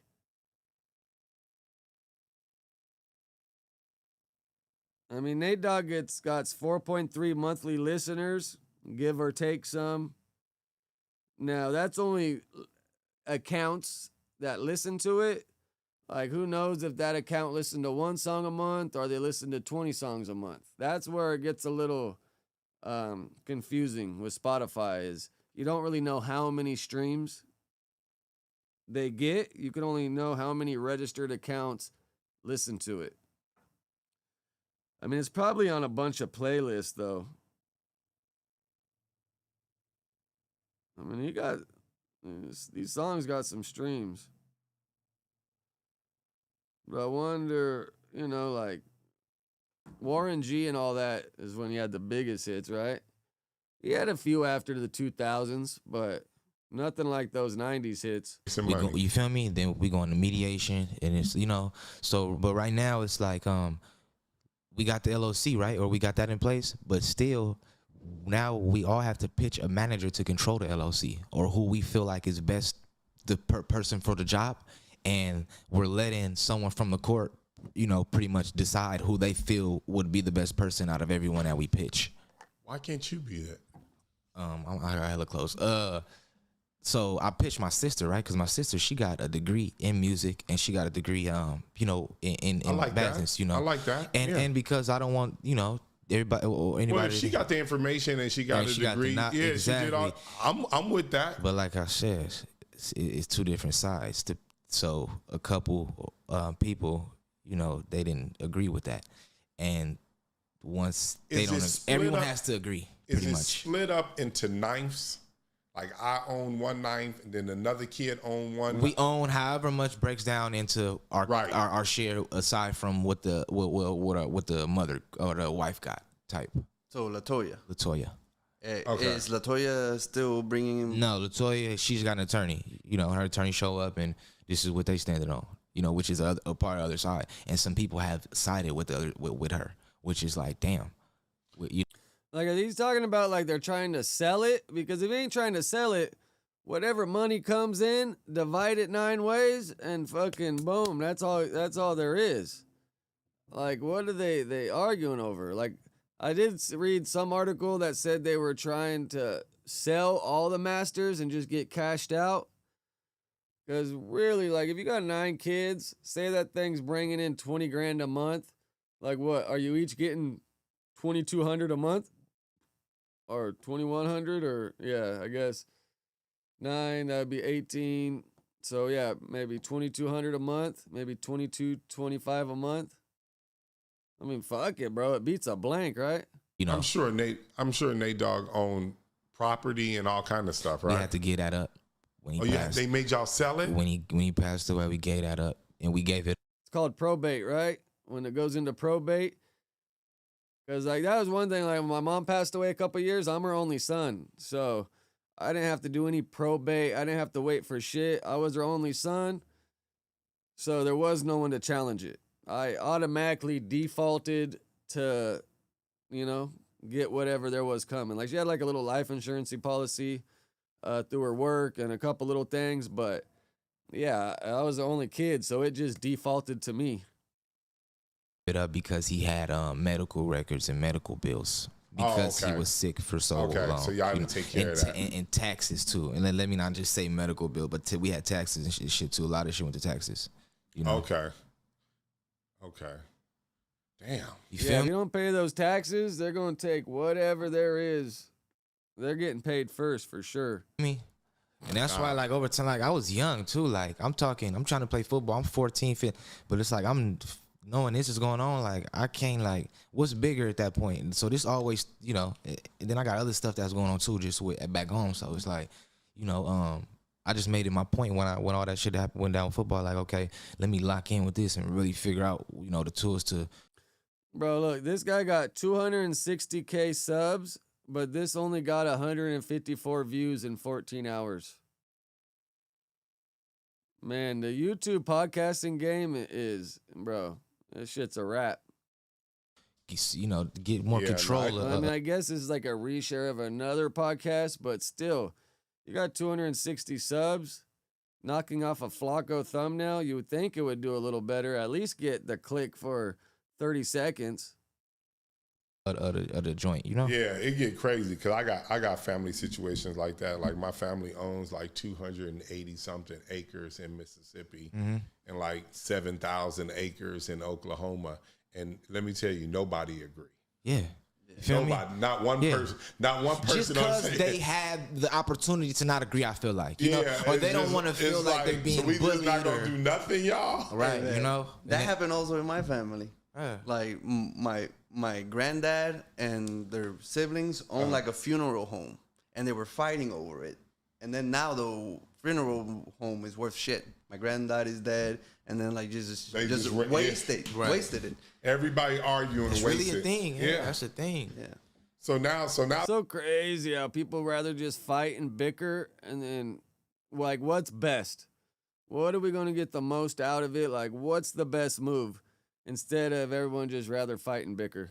[SPEAKER 1] I mean, Nate Dogg got 4.3 monthly listeners, give or take some. Now, that's only accounts that listen to it. Like, who knows if that account listened to 1 song a month or they listen to 20 songs a month. That's where it gets a little confusing with Spotify, is you don't really know how many streams they get. You can only know how many registered accounts listen to it. I mean, it's probably on a bunch of playlists, though. I mean, these songs got some streams. But I wonder, like, Warren G and all that is when he had the biggest hits, right? He had a few after the 2000s, but nothing like those 90s hits.
[SPEAKER 3] You feel me? Then we go into mediation, and it's, but right now it's like, we got the LOC, right? Or we got that in place, but still, now we all have to pitch a manager to control the LOC, or who we feel like is best, the person for the job. And we're letting someone from the court, pretty much decide who they feel would be the best person out of everyone that we pitch.
[SPEAKER 22] Why can't you be that?
[SPEAKER 3] I look close. So I pitched my sister, right? Because my sister, she got a degree in music, and she got a degree, in
[SPEAKER 22] like
[SPEAKER 3] business.
[SPEAKER 22] that. I like that.
[SPEAKER 3] And because I don't want, everybody or anybody.
[SPEAKER 22] Well, if she got the information and she got a degree,
[SPEAKER 3] exactly.
[SPEAKER 22] she did all. I'm with that.
[SPEAKER 3] But like I said, it's 2 different sides. So a couple people, you know, they didn't agree with that. And once
[SPEAKER 22] Is
[SPEAKER 3] they
[SPEAKER 22] it
[SPEAKER 3] don't,
[SPEAKER 22] split
[SPEAKER 3] everyone
[SPEAKER 22] up-
[SPEAKER 3] has to agree.
[SPEAKER 22] Is
[SPEAKER 3] Pretty
[SPEAKER 22] it
[SPEAKER 3] much.
[SPEAKER 22] split up into ninths? Like I own 1 ninth, and then another kid own one.
[SPEAKER 3] We own however much breaks down into our share, aside from what the mother or the wife got type.
[SPEAKER 5] So Latoya.
[SPEAKER 3] Is
[SPEAKER 5] Latoya still bringing him?
[SPEAKER 3] No, Latoya, she's got an attorney. You know, her attorney show up, and this is what they standing on. You know, which is a part of the other side. And some people have sided with with her, which is like, damn.
[SPEAKER 1] Like, are these talking about like they're trying to sell it? Because if they ain't trying to sell it, whatever money comes in, divide it 9 ways, and fucking boom. That's all there is. Like, what are they arguing over? Like, I did read some article that said they were trying to sell all the masters and just get cashed out. Because really, like, if you got 9 kids, say that thing's bringing in 20 grand a month. Like, what? Are you each getting $2,200 a month? Or 2,100? Or, yeah, I guess 9, that'd be 18. So, yeah, maybe 2,200 a month. Maybe 2,225 a month. I mean, fuck it, bro. It beats a blank, right?
[SPEAKER 3] You know,
[SPEAKER 22] I'm sure Nate Dogg owned property and all kind of stuff, right?
[SPEAKER 3] we had to get that up when he
[SPEAKER 22] Oh yeah,
[SPEAKER 3] passed.
[SPEAKER 22] they made y'all sell it.
[SPEAKER 3] When he passed away, we gave that up, and we gave it.
[SPEAKER 1] It's called probate, right? When it goes into probate. Because, like, that was one thing. Like, when my mom passed away a couple years, I'm her only son. So, I didn't have to do any probate. I didn't have to wait for shit. I was her only son. So, there was no one to challenge it. I automatically defaulted to, you know, get whatever there was coming. Like, she had, like, a little life insurance policy through her work and a couple little things. But, yeah, I was the only kid. So, it just defaulted to me.
[SPEAKER 3] It up because he had medical records and medical bills because he was sick for so long.
[SPEAKER 22] Okay, so y'all didn't take care of that.
[SPEAKER 3] And taxes too. And let me not just say medical bill, but we had taxes and shit too. A lot of shit went to taxes. You know?
[SPEAKER 22] Okay. Damn.
[SPEAKER 1] Yeah, if you don't pay those taxes, they're going to take whatever there is. They're getting paid first for sure.
[SPEAKER 3] And that's why, like, over time, like, I was young too. Like, I'm trying to play football. I'm 14, 15, but it's like I'm knowing this is going on. Like, I can't, like, what's bigger at that point? And so this always, you know, and then I got other stuff that's going on too, just back home. So it's like, you know, I just made it my point when all that shit happened, went down with football. Like, okay, let me lock in with this and really figure out, you know, the tools to.
[SPEAKER 1] Bro, look, this guy got 260K subs, but this only got 154 views in 14 hours. Man, the YouTube podcasting game is, bro, this shit's a wrap.
[SPEAKER 3] You know, get more control of.
[SPEAKER 1] I mean, I guess this is like a reshare of another podcast, but still, you got 260 subs, knocking off a Flacco thumbnail. You would think it would do a little better, at least get the click for 30 seconds.
[SPEAKER 3] Of the joint, you know?
[SPEAKER 22] Yeah, it get crazy because I got family situations like that. Like, my family owns like 280 something acres in Mississippi and like 7,000 acres in Oklahoma. And let me tell you, nobody agree.
[SPEAKER 3] Yeah. You feel
[SPEAKER 22] nobody,
[SPEAKER 3] me?
[SPEAKER 22] not one person, not one person.
[SPEAKER 3] Just because they had the opportunity to not agree, I feel like, you know, or they don't want to feel like they're being
[SPEAKER 22] so we
[SPEAKER 3] bullied.
[SPEAKER 22] just not gonna do nothing, y'all.
[SPEAKER 3] Right, you know?
[SPEAKER 5] That happened also in my family. Like, my granddad and their siblings own like a funeral home, and they were fighting over it. And then now the funeral home is worth shit. My granddad is dead, and then like just wasted it.
[SPEAKER 22] Everybody arguing.
[SPEAKER 3] It's
[SPEAKER 22] and
[SPEAKER 3] really
[SPEAKER 22] wasted.
[SPEAKER 3] a thing. Yeah, that's a thing.
[SPEAKER 5] Yeah.
[SPEAKER 22] So now,
[SPEAKER 1] so crazy how people rather just fight and bicker, and then like, what's best? What are we gonna get the most out of it? Like, what's the best move? Instead of everyone just rather fight and bicker.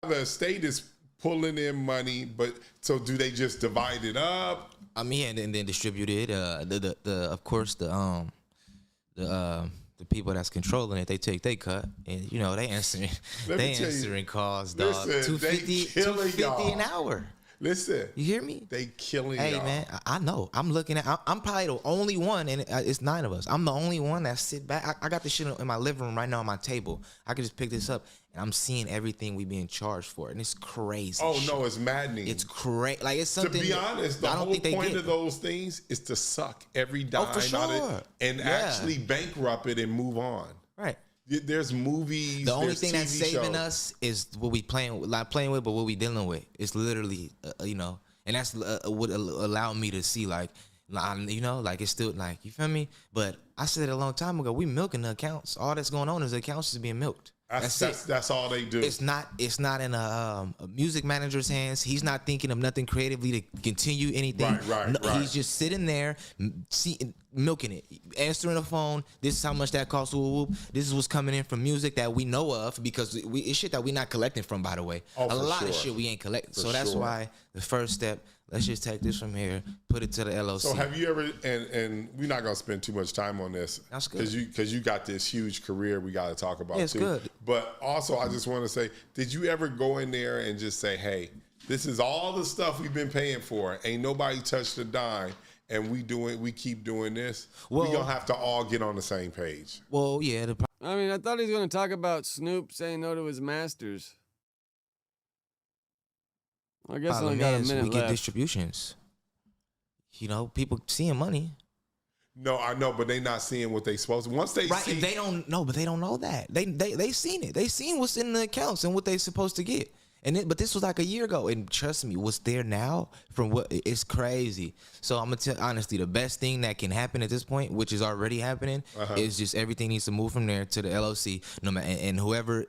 [SPEAKER 22] The state is pulling in money, but so do they just divide it up?
[SPEAKER 3] I mean, and then distribute it. Of course the people that's controlling it, they take their cut, and you know they answering calls, dog. $250 an hour.
[SPEAKER 22] Listen,
[SPEAKER 3] you hear me?
[SPEAKER 22] They killing
[SPEAKER 3] Hey
[SPEAKER 22] y'all.
[SPEAKER 3] man, I know. I'm looking at. I'm probably the only one, and it's 9 of us. I'm the only one that sit back. I got this shit in my living room right now on my table. I could just pick this up, and I'm seeing everything we being charged for, and it's crazy.
[SPEAKER 22] Oh no, it's maddening.
[SPEAKER 3] It's crazy. Like, it's something.
[SPEAKER 22] To be honest, the whole point of those things is to suck every dime
[SPEAKER 3] for sure.
[SPEAKER 22] out of it and actually bankrupt it and move on.
[SPEAKER 3] Right.
[SPEAKER 22] There's movies.
[SPEAKER 3] The only
[SPEAKER 22] there's
[SPEAKER 3] thing that's
[SPEAKER 22] TV
[SPEAKER 3] saving
[SPEAKER 22] shows.
[SPEAKER 3] us is what we playing, not playing with, but what we dealing with. It's literally, and that's what allowed me to see, like, like it's still like, you feel me? But I said it a long time ago, we milking the accounts. All that's going on is the accounts is being milked.
[SPEAKER 22] That's all they do.
[SPEAKER 3] It's not in a music manager's hands. He's not thinking of nothing creatively to continue anything.
[SPEAKER 22] Right.
[SPEAKER 3] He's just sitting there, milking it, answering the phone. This is how much that costs. Whoop, whoop. This is what's coming in from music that we know of, because it's shit that we're not collecting from. By the way, a lot of shit we ain't collecting. So that's why the first step. Let's just take this from here, put it to the LOC.
[SPEAKER 22] So have you ever? And we're not gonna spend too much time on this.
[SPEAKER 3] That's good.
[SPEAKER 22] Because you got this huge career we got to talk about.
[SPEAKER 3] Yeah, it's
[SPEAKER 22] too.
[SPEAKER 3] good.
[SPEAKER 22] But also, I just want to say, did you ever go in there and just say, "Hey, this is all the stuff we've been paying for. Ain't nobody touched a dime, and we keep doing this. We're gonna have to all get on the same page."
[SPEAKER 3] Well, yeah.
[SPEAKER 1] I mean, I thought he was gonna talk about Snoop saying no to his masters. I guess I only got a minute
[SPEAKER 3] we
[SPEAKER 1] left.
[SPEAKER 3] get distributions. People seeing money.
[SPEAKER 22] No, I know, but they not seeing what they supposed to. Once they see,
[SPEAKER 3] They don't know, but they don't know that. They seen it. They seen what's in the accounts and what they supposed to get. But this was like a year ago, and trust me, what's there now from what it's crazy. So I'm gonna tell honestly, the best thing that can happen at this point, which is already happening, is just everything needs to move from there to the LOC. No matter, and whoever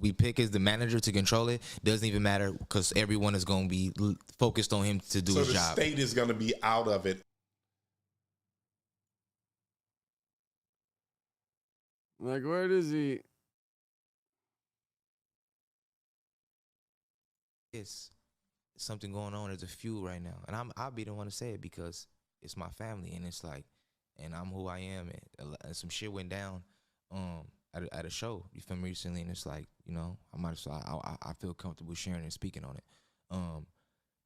[SPEAKER 3] we pick as the manager to control it, doesn't even matter, because everyone is gonna be focused on him to do his job.
[SPEAKER 22] So the state is gonna be out of it.
[SPEAKER 1] Like, where does he?
[SPEAKER 3] It's something going on. There's a feud right now, and I'll be the one to say it because it's my family, and it's like, and I'm who I am, and some shit went down at a show, you feel me, recently, and it's like, I feel comfortable sharing and speaking on it.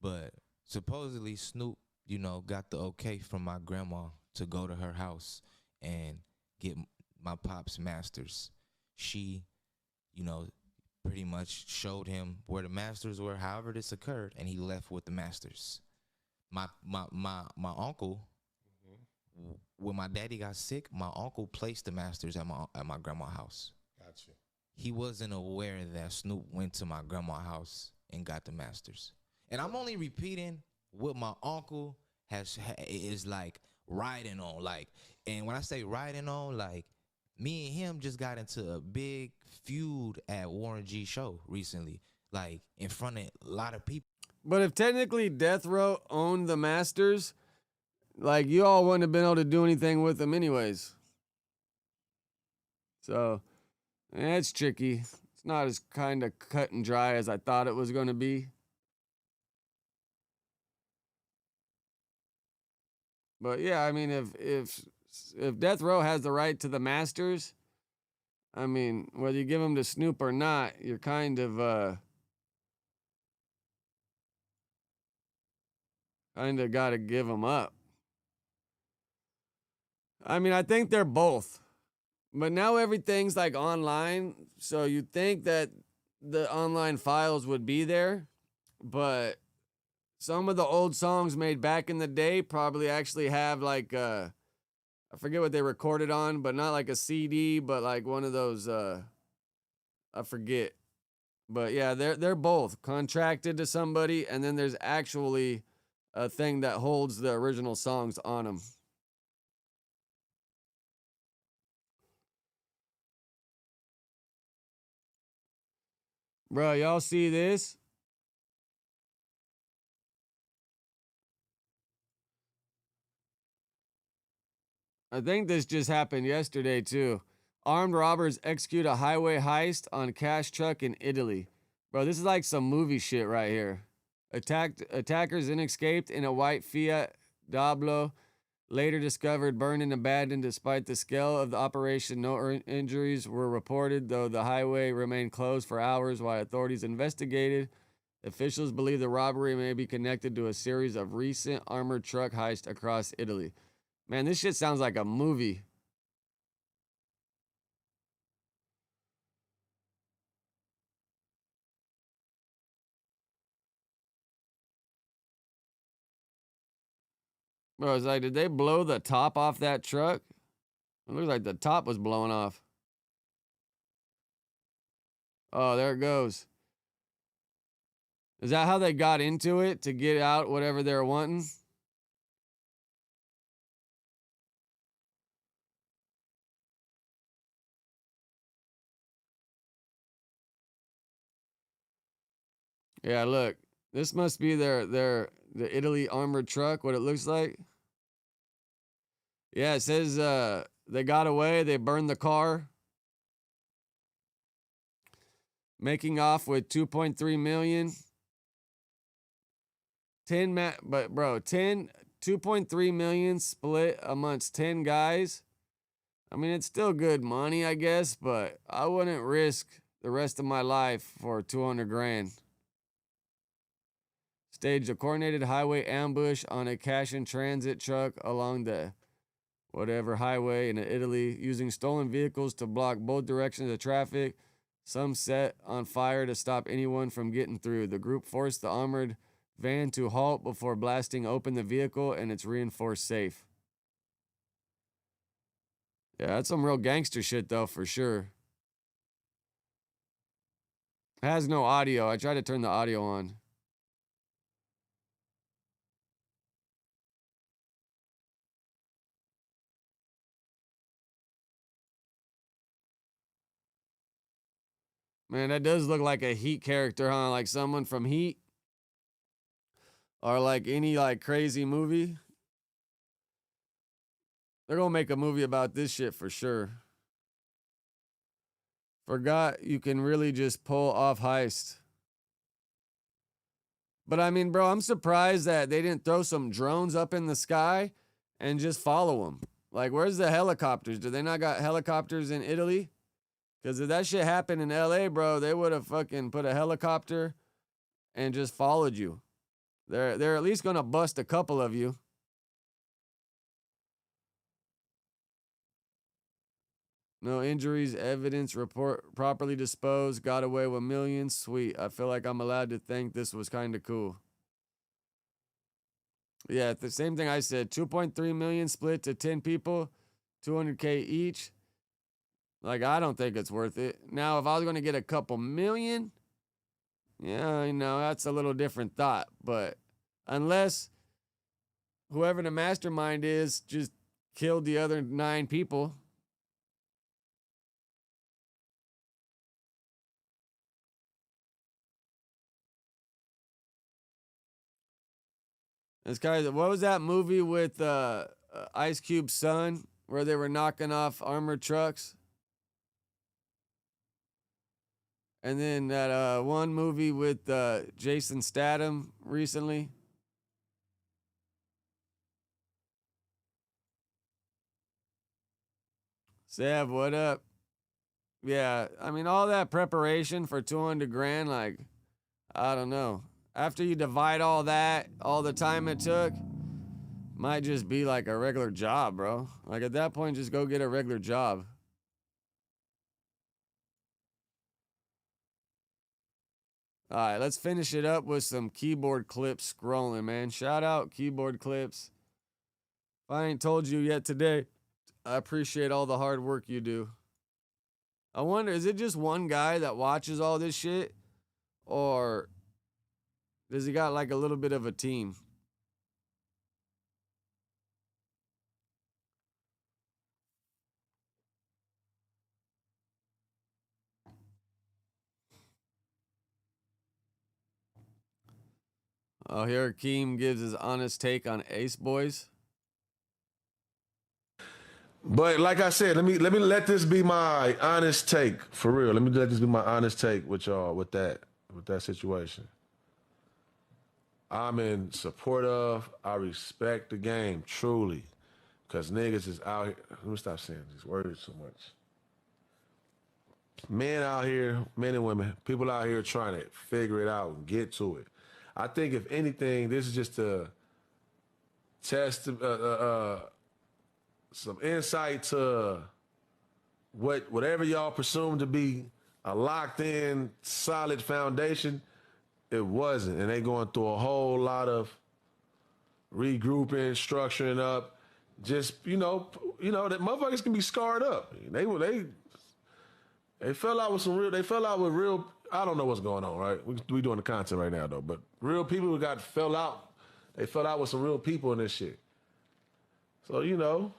[SPEAKER 3] But supposedly Snoop, got the okay from my grandma to go to her house and get my pop's masters. She, pretty much showed him where the masters were, however this occurred, and he left with the masters. My uncle, when my daddy got sick, my uncle placed the masters at my grandma's house.
[SPEAKER 22] Gotcha.
[SPEAKER 3] He wasn't aware that Snoop went to my grandma's house and got the masters. And I'm only repeating what my uncle is like riding on, like. And when I say riding on, like, me and him just got into a big feud at Warren G show recently, like in front of a lot of people.
[SPEAKER 1] But if technically Death Row owned the masters, like, you all wouldn't have been able to do anything with them anyways. So, it's tricky. It's not as kind of cut and dry as I thought it was going to be. But yeah, I mean, if Death Row has the right to the masters, I mean, whether you give them to Snoop or not, you're kind of got to give them up. I mean, I think they're both. But now everything's like online, so you'd think that the online files would be there, but some of the old songs made back in the day probably actually have like I forget what they recorded on, but not like a CD, but like one of those I forget. But yeah, they're both contracted to somebody, and then there's actually a thing that holds the original songs on them. Bro, y'all see this? I think this just happened yesterday too. Armed robbers execute a highway heist on cash truck in Italy. Bro, this is like some movie shit right here. Attackers then escaped in a white Fiat Doblo, later discovered burned and abandoned. Despite the scale of the operation, no injuries were reported, though the highway remained closed for hours while authorities investigated. Officials believe the robbery may be connected to a series of recent armored truck heists across Italy. Man, this shit sounds like a movie. Bro, it's like, did they blow the top off that truck? It looks like the top was blowing off. Oh, there it goes. Is that how they got into it, to get out whatever they're wanting? Yeah, look. This must be the Italy armored truck, what it looks like. Yeah, it says they got away, they burned the car. Making off with 2.3 million. 2.3 million split amongst 10 guys. I mean, it's still good money, I guess, but I wouldn't risk the rest of my life for 200 grand. Staged a coordinated highway ambush on a cash and transit truck along the whatever highway in Italy, using stolen vehicles to block both directions of traffic. Some set on fire to stop anyone from getting through. The group forced the armored van to halt before blasting open the vehicle and its reinforced safe. Yeah, that's some real gangster shit, though, for sure. It has no audio. I tried to turn the audio on. Man, that does look like a Heat character, huh? Like someone from Heat. Or like any like crazy movie. They're gonna make a movie about this shit for sure. Forgot you can really just pull off heist. But I mean, bro, I'm surprised that they didn't throw some drones up in the sky and just follow them. Like, where's the helicopters? Do they not got helicopters in Italy? Because if that shit happened in LA, bro, they would have fucking put a helicopter and just followed you. They're at least gonna bust a couple of you. No injuries, evidence, report properly disposed, got away with millions. Sweet. I feel like I'm allowed to think this was kind of cool. Yeah, the same thing I said. 2.3 million split to 10 people, 200K each. Like, I don't think it's worth it. Now, if I was going to get a couple million, yeah, you know, that's a little different thought. But unless whoever the mastermind is just killed the other 9 people. It's kind of, what was that movie with Ice Cube's son where they were knocking off armored trucks? And then that one movie with Jason Statham recently. Sav, what up? Yeah, I mean, all that preparation for 200 grand, like, I don't know. After you divide all that, all the time it took, might just be like a regular job, bro. Like, at that point, just go get a regular job. All right, let's finish it up with some keyboard clips scrolling, man. Shout out keyboard clips. If I ain't told you yet today, I appreciate all the hard work you do. I wonder, is it just one guy that watches all this shit? Or does he got like a little bit of a team? Oh, here Akeem gives his honest take on Ace Boys.
[SPEAKER 2] But like I said, let me let this be my honest take for real. Let me let this be my honest take with y'all with that situation. I'm in support of. I respect the game truly, cause niggas is out here. Let me stop saying these words so much. Men out here, men and women, people out here trying to figure it out and get to it. I think if anything, this is just a test, some insight to whatever y'all presume to be a locked in, solid foundation. It wasn't, and they going through a whole lot of regrouping, structuring up. Just you know that motherfuckers can be scarred up. They They fell out with some real. They fell out with real. I don't know what's going on, right? We doing the content right now though, but real people who fell out. They fell out with some real people in this shit. So you know,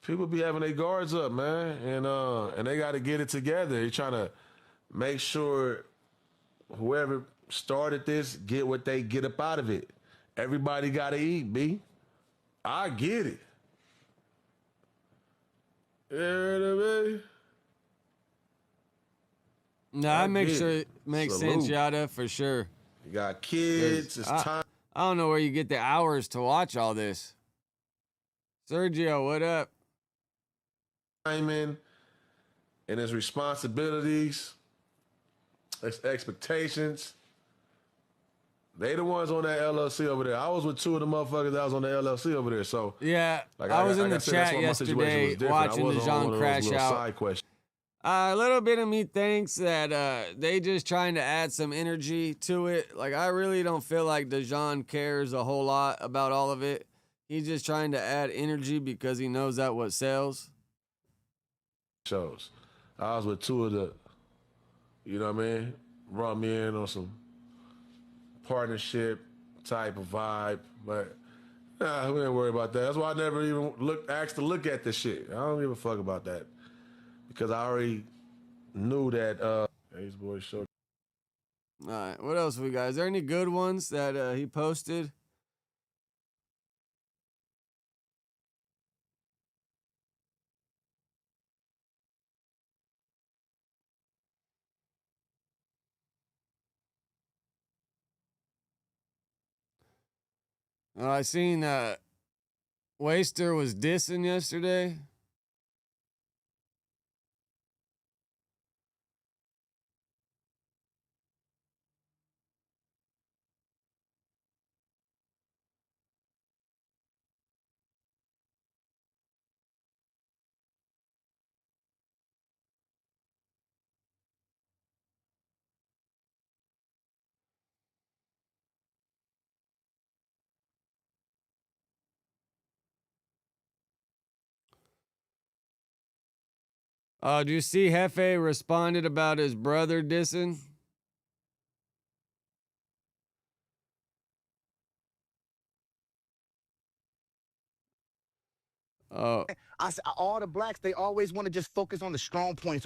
[SPEAKER 2] people be having their guards up, man, and they got to get it together. They're trying to make sure whoever started this get what they get up out of it. Everybody got to eat, B. I get it. You know what I mean?
[SPEAKER 1] No, I make sure it makes sense, Yada, for sure.
[SPEAKER 2] You got kids. It's time.
[SPEAKER 1] I don't know where you get the hours to watch all this. Sergio, what up?
[SPEAKER 2] Timing and his responsibilities, his expectations. They the ones on that LLC over there. I was with two of the motherfuckers that was on the LLC over there. So
[SPEAKER 1] yeah,
[SPEAKER 2] like,
[SPEAKER 1] I was in the chat yesterday watching the Jean crash out. A little bit of me thinks that they just trying to add some energy to it. Like, I really don't feel like DeJean cares a whole lot about all of it. He's just trying to add energy because he knows that what sells.
[SPEAKER 2] Shows. I was with two of the, you know what I mean? Brought me in on some partnership type of vibe, but nah, we didn't worry about that. That's why I never even asked to look at this shit. I don't give a fuck about that. Because I already knew that Ace Boy show.
[SPEAKER 1] All right, what else we got? Is there any good ones that he posted? I seen Waster was dissing yesterday. Do you see Hefe responded about his brother dissing? Oh.
[SPEAKER 7] All the blacks, they always want to just focus on the strong points,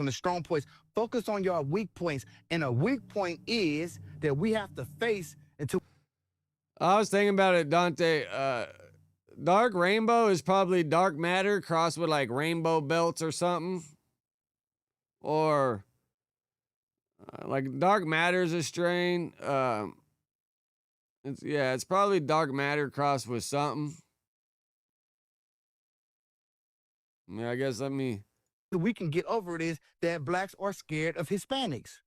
[SPEAKER 7] Focus on your weak points. And a weak point is that we have to face until.
[SPEAKER 1] I was thinking about it, Dante. Dark Rainbow is probably dark matter crossed with like rainbow belts or something. Or like dark matter is a strain. It's probably dark matter crossed with something. I mean, I guess
[SPEAKER 7] we can get over it is that blacks are scared of Hispanics.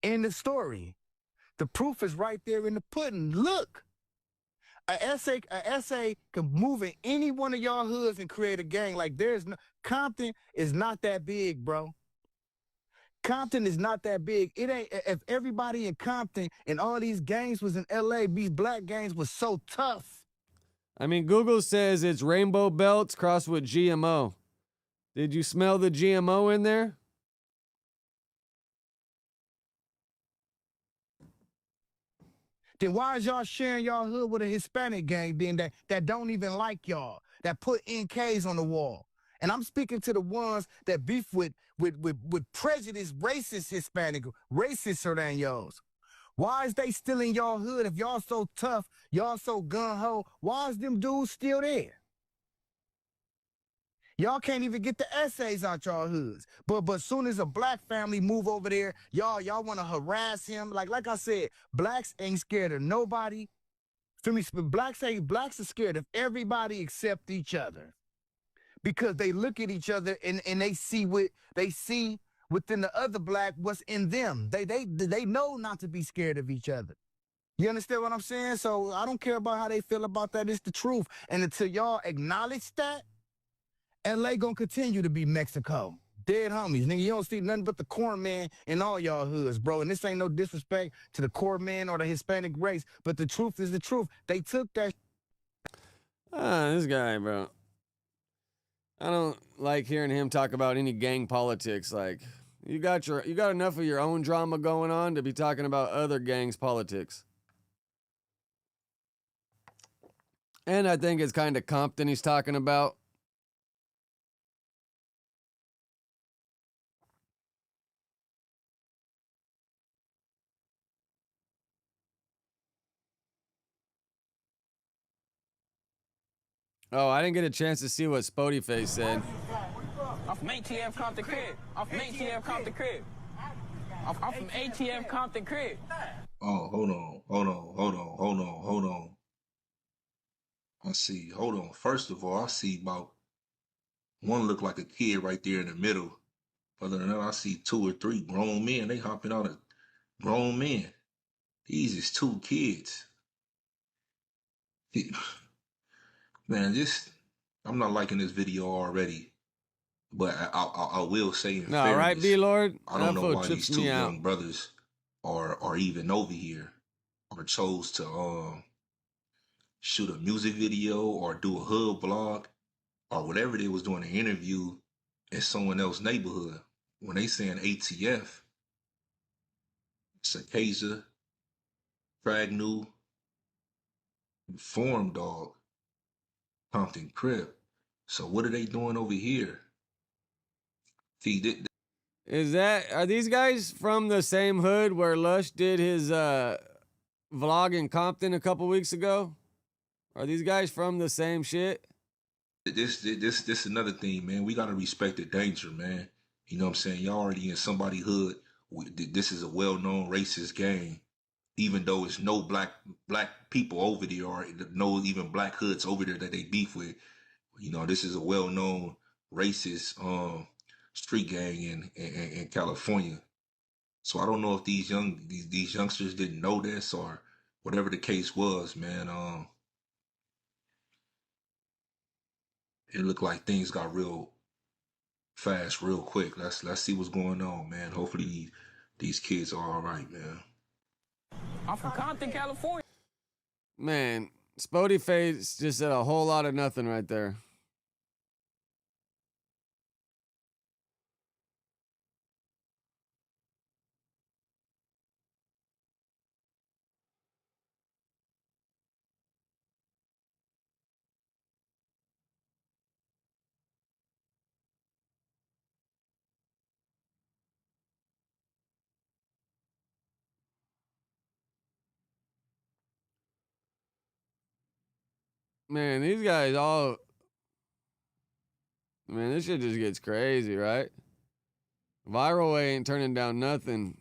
[SPEAKER 7] In the story, the proof is right there in the pudding. Look, an essay can move in any one of y'all hoods and create a gang. Like Compton is not that big, bro. Compton is not that big. It ain't. If everybody in Compton and all these gangs was in LA, these black gangs was so tough.
[SPEAKER 1] I mean, Google says it's rainbow belts crossed with GMO. Did you smell the GMO in there?
[SPEAKER 7] Then why is y'all sharing y'all hood with a Hispanic gang then that don't even like y'all, that put NKs on the wall? And I'm speaking to the ones that beef with prejudiced, racist Hispanic, racist than y'all's. Why is they still in y'all hood? If y'all so tough, y'all so gun-ho, why is them dudes still there? Y'all can't even get the essays out y'all hoods. But soon as a black family move over there, y'all want to harass him. Like I said, blacks ain't scared of nobody. Feel me? Blacks are scared of everybody except each other. Because they look at each other and they see within the other black what's in them. They know not to be scared of each other. You understand what I'm saying? So I don't care about how they feel about that. It's the truth. And until y'all acknowledge that, LA gonna continue to be Mexico. Dead homies. Nigga, you don't see nothing but the corn man in all y'all hoods, bro. And this ain't no disrespect to the corn man or the Hispanic race, but the truth is the truth. They took that.
[SPEAKER 1] This guy, bro. I don't like hearing him talk about any gang politics. Like, you got enough of your own drama going on to be talking about other gangs' politics. And I think it's kind of Compton he's talking about. Oh, I didn't get a chance to see what Spotify said.
[SPEAKER 8] I'm from ATF Compton Crib. I'm from ATF Compton Crib. I'm from ATF Compton Crib.
[SPEAKER 9] Oh, hold on. I see. Hold on. First of all, I see about one look like a kid right there in the middle. Other than that, I see 2 or 3 grown men. They hopping out of grown men. These is 2 kids. Man, I'm not liking this video already. But I will say in fairness,
[SPEAKER 1] right, B-Lord?
[SPEAKER 9] I don't know why these 2 young brothers are even over here or chose to shoot a music video or do a hood blog or whatever they was doing an interview in someone else's neighborhood. When they saying ATF, it's Acacia, Fragnu, Form Dog, Compton Crib. So what are they doing over here? See,
[SPEAKER 1] are these guys from the same hood where Lush did his vlog in Compton a couple weeks ago? Are these guys from the same shit?
[SPEAKER 9] This another thing, man. We gotta respect the danger, man. You know what I'm saying? Y'all already in somebody's hood. This is a well-known racist gang. Even though it's no black people over there or no even black hoods over there that they beef with. You know, this is a well-known racist street gang in California. So I don't know if these youngsters didn't know this or whatever the case was, man. It looked like things got real fast, real quick. Let's see what's going on, man. Hopefully these kids are all right, man.
[SPEAKER 8] I'm from Compton, California.
[SPEAKER 1] Man, Spotify just said a whole lot of nothing right there. Man, these guys all... Man, this shit just gets crazy, right? Viral Way ain't turning down nothing.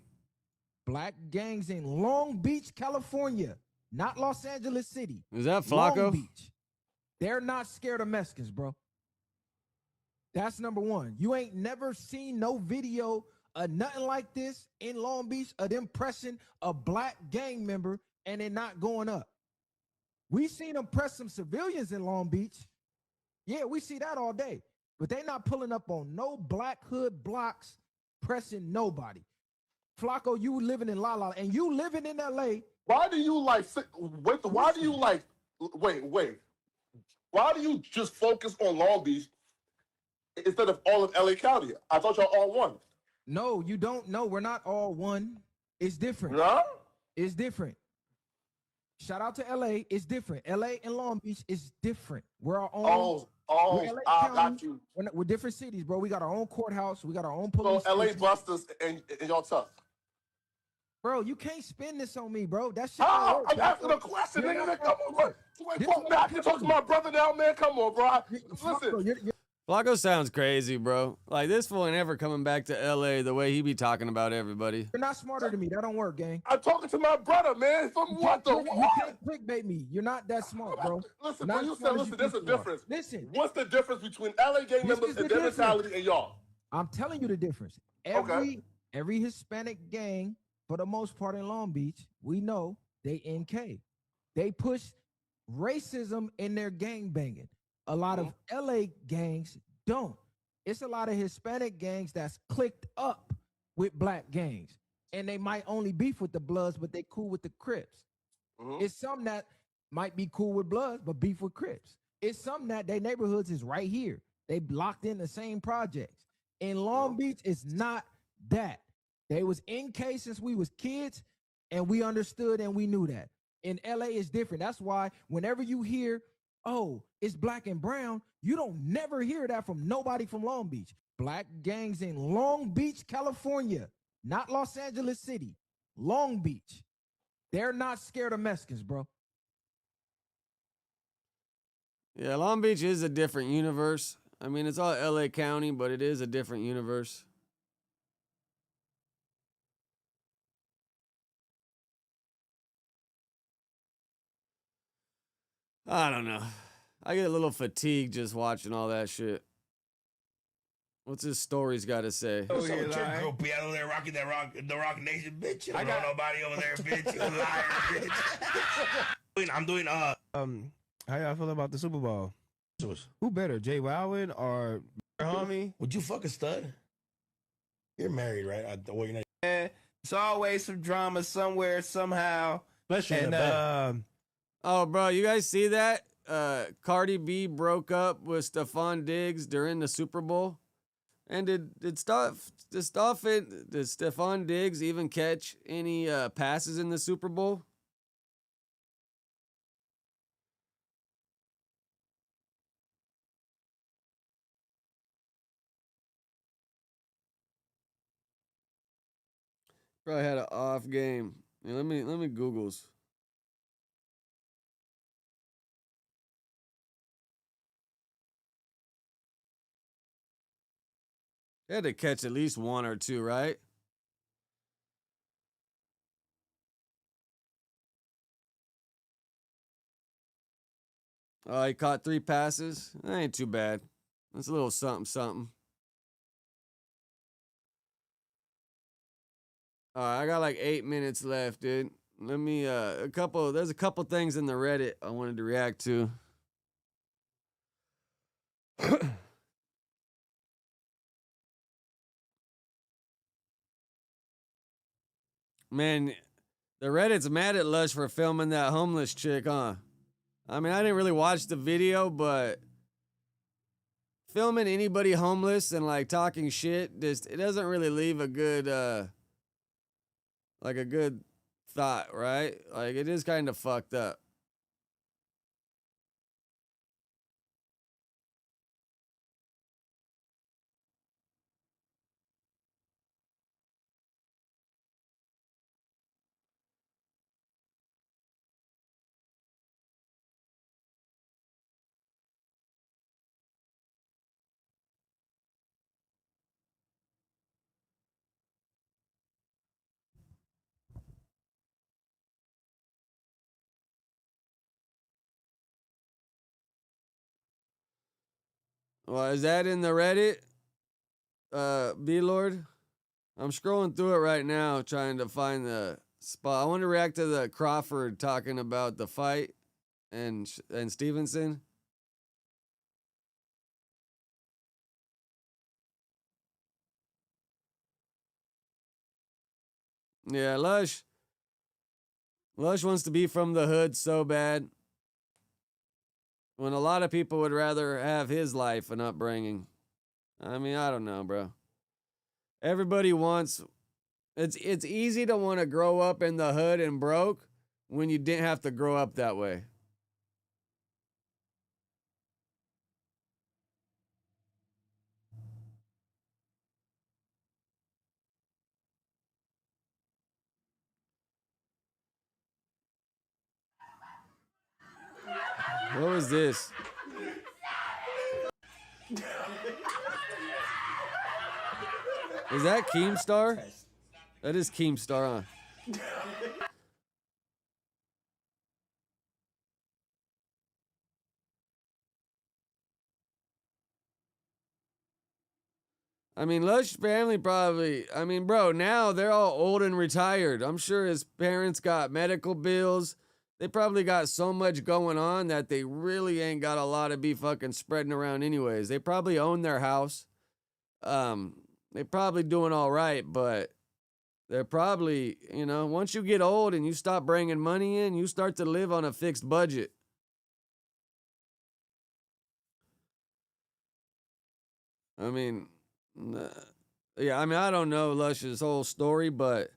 [SPEAKER 23] Black gangs in Long Beach, California, not Los Angeles City.
[SPEAKER 1] Is that Flacco?
[SPEAKER 23] Long Beach. They're not scared of Mexicans, bro. That's number one. You ain't never seen no video of nothing like this in Long Beach of them pressing a black gang member and it not going up. We seen them press some civilians in Long Beach. Yeah, we see that all day. But they not pulling up on no black hood blocks pressing nobody. Flacco, you living in La La and you living in LA.
[SPEAKER 6] Why do you like wait? Why do you like wait? Why do you just focus on Long Beach instead of all of LA County? I thought y'all all one.
[SPEAKER 23] No, you don't. No, we're not all one. It's different.
[SPEAKER 6] No?
[SPEAKER 23] It's different. Shout out to LA. It's different. LA and Long Beach is different. We're our own.
[SPEAKER 6] I got you.
[SPEAKER 23] We're different cities, bro. We got our own courthouse. We got our own police.
[SPEAKER 6] So LA busters and y'all tough.
[SPEAKER 23] Bro, you can't spin this on me, bro. That shit.
[SPEAKER 6] I'm asking a question, nigga. Come on, bro. I can talk to my brother now, man. Come on, bro. Listen.
[SPEAKER 1] Flacco sounds crazy, bro. Like, this fool ain't ever coming back to LA the way he be talking about everybody.
[SPEAKER 23] You're not smarter than me. That don't work, gang.
[SPEAKER 6] I'm talking to my brother, man. From what the
[SPEAKER 23] You can't clickbait me. You're not that smart, bro.
[SPEAKER 6] Listen, bro, you said, listen, there's a difference.
[SPEAKER 23] Listen.
[SPEAKER 6] What's the difference between LA gang members and their mentality and y'all?
[SPEAKER 23] I'm telling you the difference. Every Hispanic gang, for the most part in Long Beach, we know they NK. They push racism in their gang banging. A lot of LA gangs don't. It's a lot of Hispanic gangs that's clicked up with black gangs. And they might only beef with the Bloods, but they cool with the Crips. It's some that might be cool with Bloods, but beef with Crips. It's some that their neighborhoods is right here. They locked in the same projects. In Long Beach, it's not that. They was in K since we was kids, and we understood and we knew that. In LA, it's different. That's why whenever you hear, oh, it's black and brown, you don't never hear that from nobody from Long Beach. Black gangs in Long Beach, California, not Los Angeles City. Long Beach. They're not scared of Mexicans, bro.
[SPEAKER 1] Yeah, Long Beach is a different universe. I mean, it's all LA County, but it is a different universe. I don't know. I get a little fatigued just watching all that shit. What's his stories got to say?
[SPEAKER 12] What's up with your girl be out over there rocking the Rock Nation, bitch? You don't know nobody over there, bitch. You a liar, bitch. I'm doing
[SPEAKER 14] how y'all feel about the Super Bowl? Who better, Jay Wildwood or homie?
[SPEAKER 12] Would you fuck a stud? You're married, right? Well, you're not.
[SPEAKER 14] It's always some drama somewhere, somehow.
[SPEAKER 12] Especially in the back.
[SPEAKER 1] Oh, bro, you guys see that? Cardi B broke up with Stephon Diggs during the Super Bowl. And did Stephon Diggs even catch any passes in the Super Bowl? Probably had an off game. Yeah, let me Google's. They had to catch at least one or two, right? Oh, he caught 3 passes. That ain't too bad. That's a little something, something. All right, I got like 8 minutes left, dude. Let me there's a couple things in the Reddit I wanted to react to. Man, the Reddit's mad at Lush for filming that homeless chick, huh? I mean, I didn't really watch the video, but filming anybody homeless and like talking shit, it doesn't really leave a good like a good thought, right? Like it is kind of fucked up. Well, is that in the Reddit? B-Lord? I'm scrolling through it right now trying to find the spot. I want to react to the Crawford talking about the fight and Stevenson. Yeah, Lush wants to be from the hood so bad. When a lot of people would rather have his life and upbringing. I mean, I don't know, bro. Everybody wants. It's easy to want to grow up in the hood and broke when you didn't have to grow up that way. What was this? Is that Keemstar? That is Keemstar, huh? I mean, Lush family probably, I mean, bro, now they're all old and retired. I'm sure his parents got medical bills. They probably got so much going on that they really ain't got a lot to be fucking spreading around anyways. They probably own their house. They probably doing all right, but they're probably, you know, once you get old and you stop bringing money in, you start to live on a fixed budget. I mean, yeah, I mean, I don't know Lush's whole story, but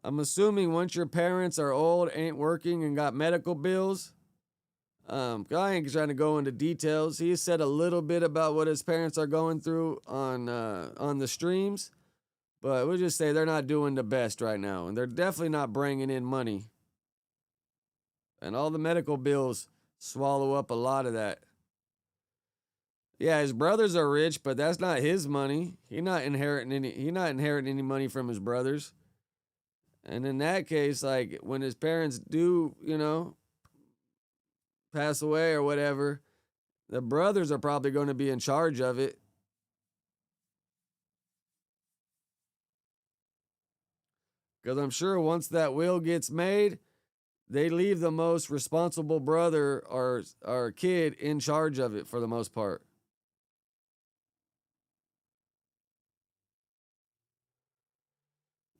[SPEAKER 1] I'm assuming once your parents are old, ain't working, and got medical bills, I ain't trying to go into details. He said a little bit about what his parents are going through on the streams, but we'll just say they're not doing the best right now, and they're definitely not bringing in money. And all the medical bills swallow up a lot of that. Yeah, his brothers are rich, but that's not his money. He's not inheriting any money from his brothers. And in that case, like when his parents do, pass away or whatever, the brothers are probably going to be in charge of it. Because I'm sure once that will gets made, they leave the most responsible brother or kid in charge of it for the most part.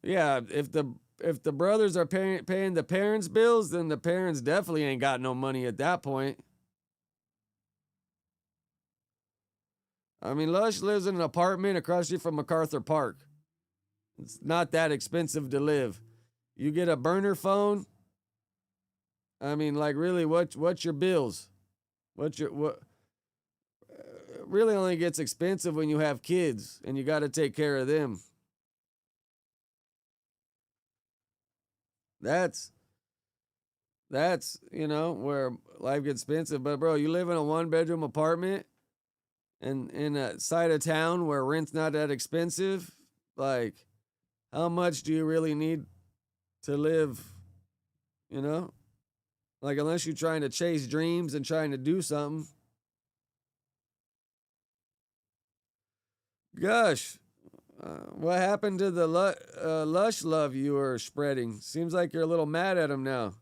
[SPEAKER 1] Yeah, if the brothers are paying the parents' bills, then the parents definitely ain't got no money at that point. I mean, Lush lives in an apartment across the street from MacArthur Park. It's not that expensive to live. You get a burner phone. I mean, like really, what's your bills? What really only gets expensive when you have kids and you got to take care of them. That's where life gets expensive. But bro, you live in a 1-bedroom apartment and in a side of town where rent's not that expensive. Like, how much do you really need to live? Like, unless you're trying to chase dreams and trying to do something. Gosh, what happened to the Lush love you were spreading? Seems like you're a little mad at him now.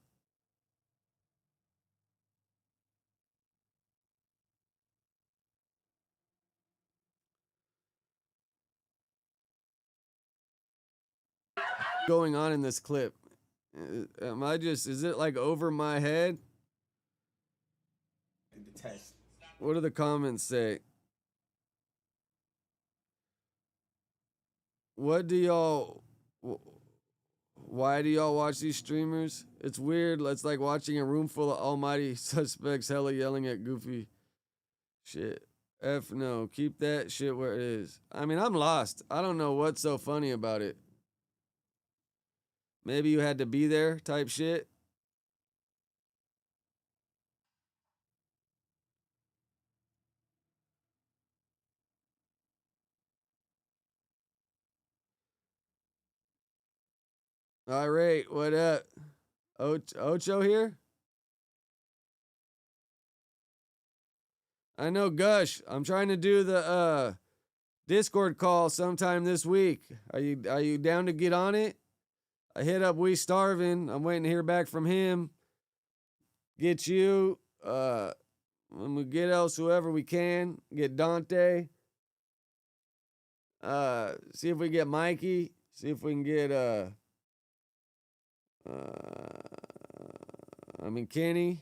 [SPEAKER 1] Going on in this clip? Is it like over my head?
[SPEAKER 14] The test.
[SPEAKER 1] What do the comments say? Why do y'all watch these streamers? It's weird. It's like watching a room full of almighty suspects hella yelling at goofy shit. F no. Keep that shit where it is. I mean, I'm lost. I don't know what's so funny about it. Maybe you had to be there type shit. All right, what up? Ocho here? I know, Gush. I'm trying to do the Discord call sometime this week. Are you down to get on it? I hit up We Starving. I'm waiting to hear back from him. Get you. When we get else whoever we can. Get Dante. See if we get Mikey. See if we can get Kenny.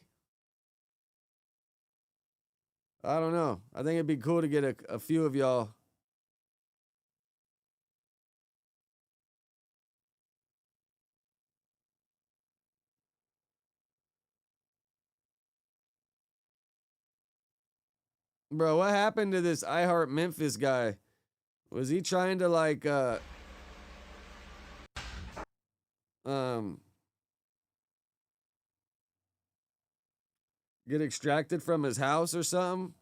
[SPEAKER 1] I don't know. I think it'd be cool to get a few of y'all. Bro, what happened to this I Heart Memphis guy? Was he trying to like get extracted from his house or something?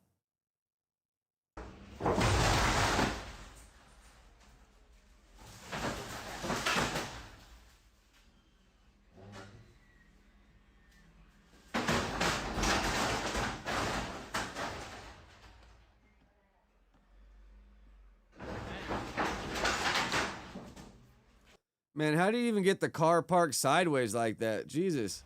[SPEAKER 1] Man, how do you even get the car parked sideways like that? Jesus.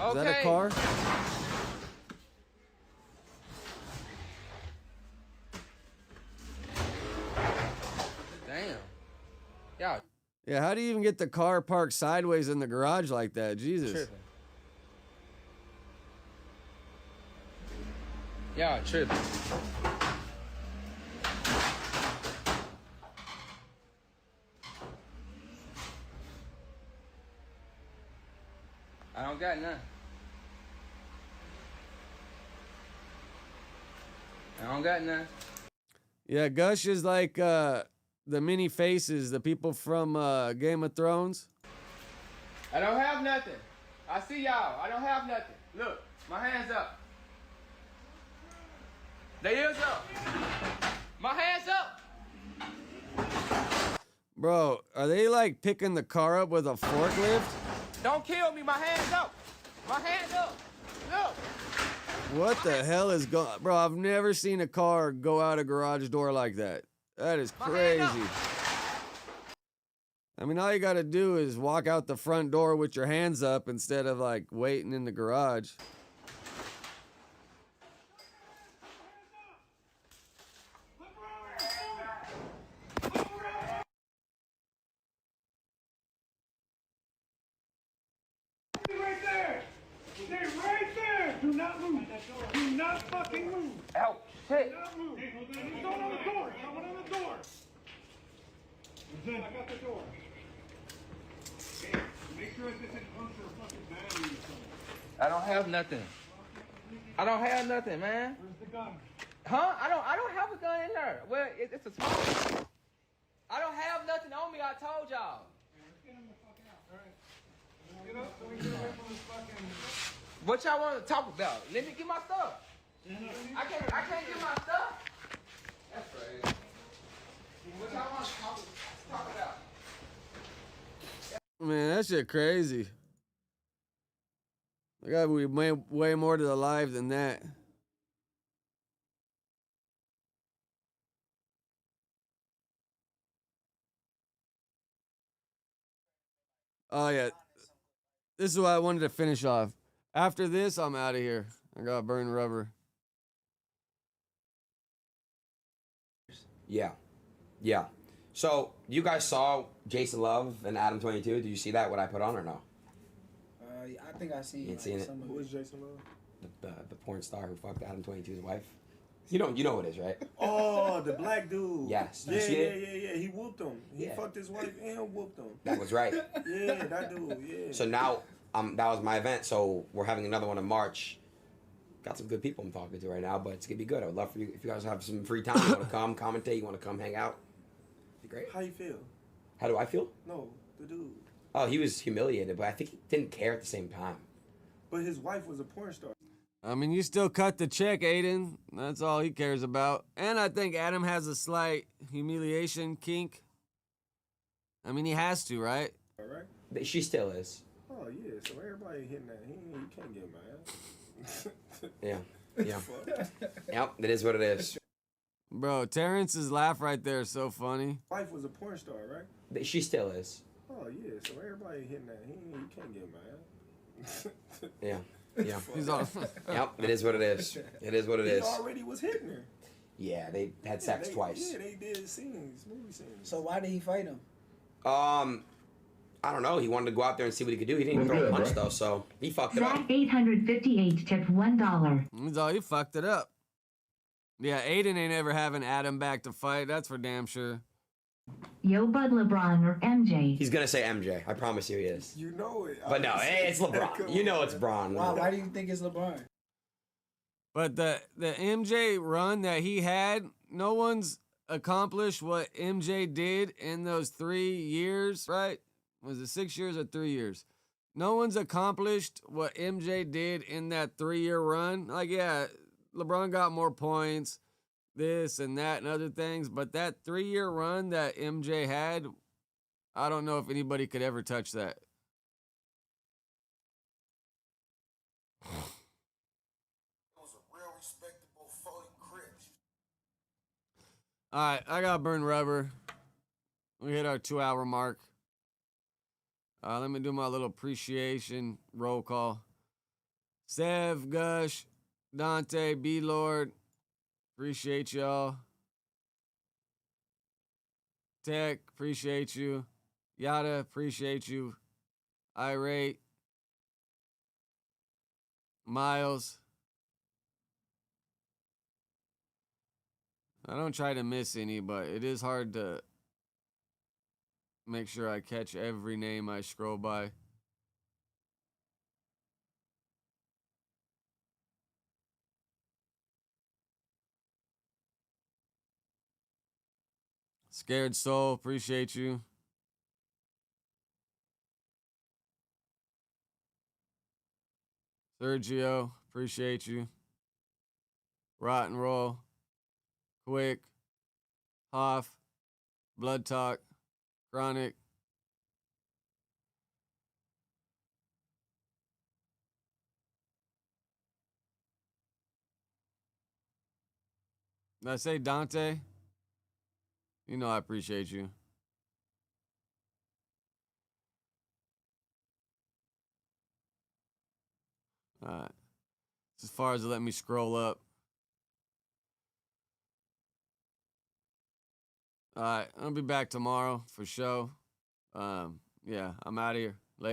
[SPEAKER 1] Is that a car?
[SPEAKER 15] Damn. Yeah.
[SPEAKER 1] Yeah, how do you even get the car parked sideways in the garage like that? Jesus.
[SPEAKER 8] Tripping. Y'all tripping. I don't got none. I don't got none.
[SPEAKER 1] Yeah, Gush is like the mini faces, the people from Game of Thrones.
[SPEAKER 8] I don't have nothing. I see y'all. I don't have nothing. Look, my hands up. They is up. My hands up.
[SPEAKER 1] Bro, are they like picking the car up with a forklift?
[SPEAKER 8] Don't kill me. My hands up. My hands up. Look.
[SPEAKER 1] What the hell is going? Bro, I've never seen a car go out a garage door like that. That is crazy. I mean, all you gotta do is walk out the front door with your hands up instead of like waiting in the garage.
[SPEAKER 15] Right there! Stay right there! Do not move! Do not fucking move!
[SPEAKER 8] Ow! Shit!
[SPEAKER 15] Do not move! Someone on the door! Someone on the door! I got the door. Hey, make sure this isn't closer to fucking battery or something.
[SPEAKER 8] I don't have nothing. I don't have nothing, man.
[SPEAKER 15] Where's the gun?
[SPEAKER 8] Huh? I don't have a gun in there. Well, it's a small. I don't have nothing on me. I told y'all.
[SPEAKER 15] Let's get him the fuck out. All right. Get up so we can get away from this fucking.
[SPEAKER 8] What y'all want to talk about? Let me get my stuff. I can't get my stuff. That's crazy. What y'all want to talk about?
[SPEAKER 1] Man, that shit crazy. There gotta be way more to the life than that. Oh yeah. This is what I wanted to finish off. After this, I'm out of here. I got burned rubber.
[SPEAKER 16] Yeah. Yeah. So, you guys saw Jason Love and Adam 22. Did you see that, what I put on, or no?
[SPEAKER 17] I think I see.
[SPEAKER 16] You ain't seen it?
[SPEAKER 17] Who is Jason Love?
[SPEAKER 16] The porn star who fucked Adam 22's wife. You know who it is, right?
[SPEAKER 14] Oh, the black dude.
[SPEAKER 16] Yes. Did
[SPEAKER 14] Yeah,
[SPEAKER 16] you see it?
[SPEAKER 14] yeah. He whooped him. He fucked his wife and whooped him.
[SPEAKER 16] That was right.
[SPEAKER 14] Yeah, that dude. Yeah.
[SPEAKER 16] So now, that was my event. So we're having another one in March. Got some good people I'm talking to right now, but it's gonna be good. I would love for you if you guys have some free time. You want to come commentate? You want to come hang out? Be great.
[SPEAKER 14] How you feel?
[SPEAKER 16] How do I feel?
[SPEAKER 14] No, the dude.
[SPEAKER 16] Oh, he was humiliated, but I think he didn't care at the same time.
[SPEAKER 14] But his wife was a porn star.
[SPEAKER 1] I mean, you still cut the check, Aiden. That's all he cares about. And I think Adam has a slight humiliation kink. I mean, he has to, right?
[SPEAKER 14] All right.
[SPEAKER 16] She still is.
[SPEAKER 14] Oh yeah, so everybody hitting that. He can't get mad.
[SPEAKER 16] Yeah. Yep, it is what it is.
[SPEAKER 1] Bro, Terrence's laugh right there is so funny.
[SPEAKER 14] Wife was a porn star, right?
[SPEAKER 16] She still is.
[SPEAKER 14] Oh yeah, so everybody hitting that. He can't get mad.
[SPEAKER 16] Yeah. Yeah.
[SPEAKER 1] He's on.
[SPEAKER 16] Yep, it is what it is. It is what it is.
[SPEAKER 14] He already was hitting her.
[SPEAKER 16] Yeah, they had sex twice.
[SPEAKER 14] Yeah, they did scenes, movie scenes.
[SPEAKER 17] So why did he fight him?
[SPEAKER 16] I don't know. He wanted to go out there and see what he could do. He didn't throw a punch though, so he fucked it up.
[SPEAKER 24] Zach 858 tipped $1.
[SPEAKER 1] He's all, he fucked it up. Yeah, Aiden ain't ever having Adam back to fight. That's for damn sure.
[SPEAKER 24] Yo Bud LeBron or MJ?
[SPEAKER 16] He's gonna say MJ. I promise you he is.
[SPEAKER 14] You know it.
[SPEAKER 16] But no, it's LeBron. You know it's Bron.
[SPEAKER 17] Why do you think it's LeBron?
[SPEAKER 1] But the MJ run that he had, no one's accomplished what MJ did in those 3 years, right? Was it 6 years or 3 years? No one's accomplished what MJ did in that 3-year run. Like, yeah, LeBron got more points, this and that and other things, but that 3-year run that MJ had, I don't know if anybody could ever touch that. All right, I got burned rubber. We hit our 2-hour mark. Let me do my little appreciation roll call. Sev, Gush, Dante, B-Lord, appreciate y'all. Tech, appreciate you. Yada, appreciate you. Irate. Miles. I don't try to miss any, but it is hard to make sure I catch every name I scroll by. Scared Soul, appreciate you. Sergio, appreciate you. Rotten Roll, Quick, Hoff, Blood Talk, Chronic. Did I say Dante? You know I appreciate you. All right. As far as let me scroll up. All right. I'll be back tomorrow for show. Yeah, I'm out of here.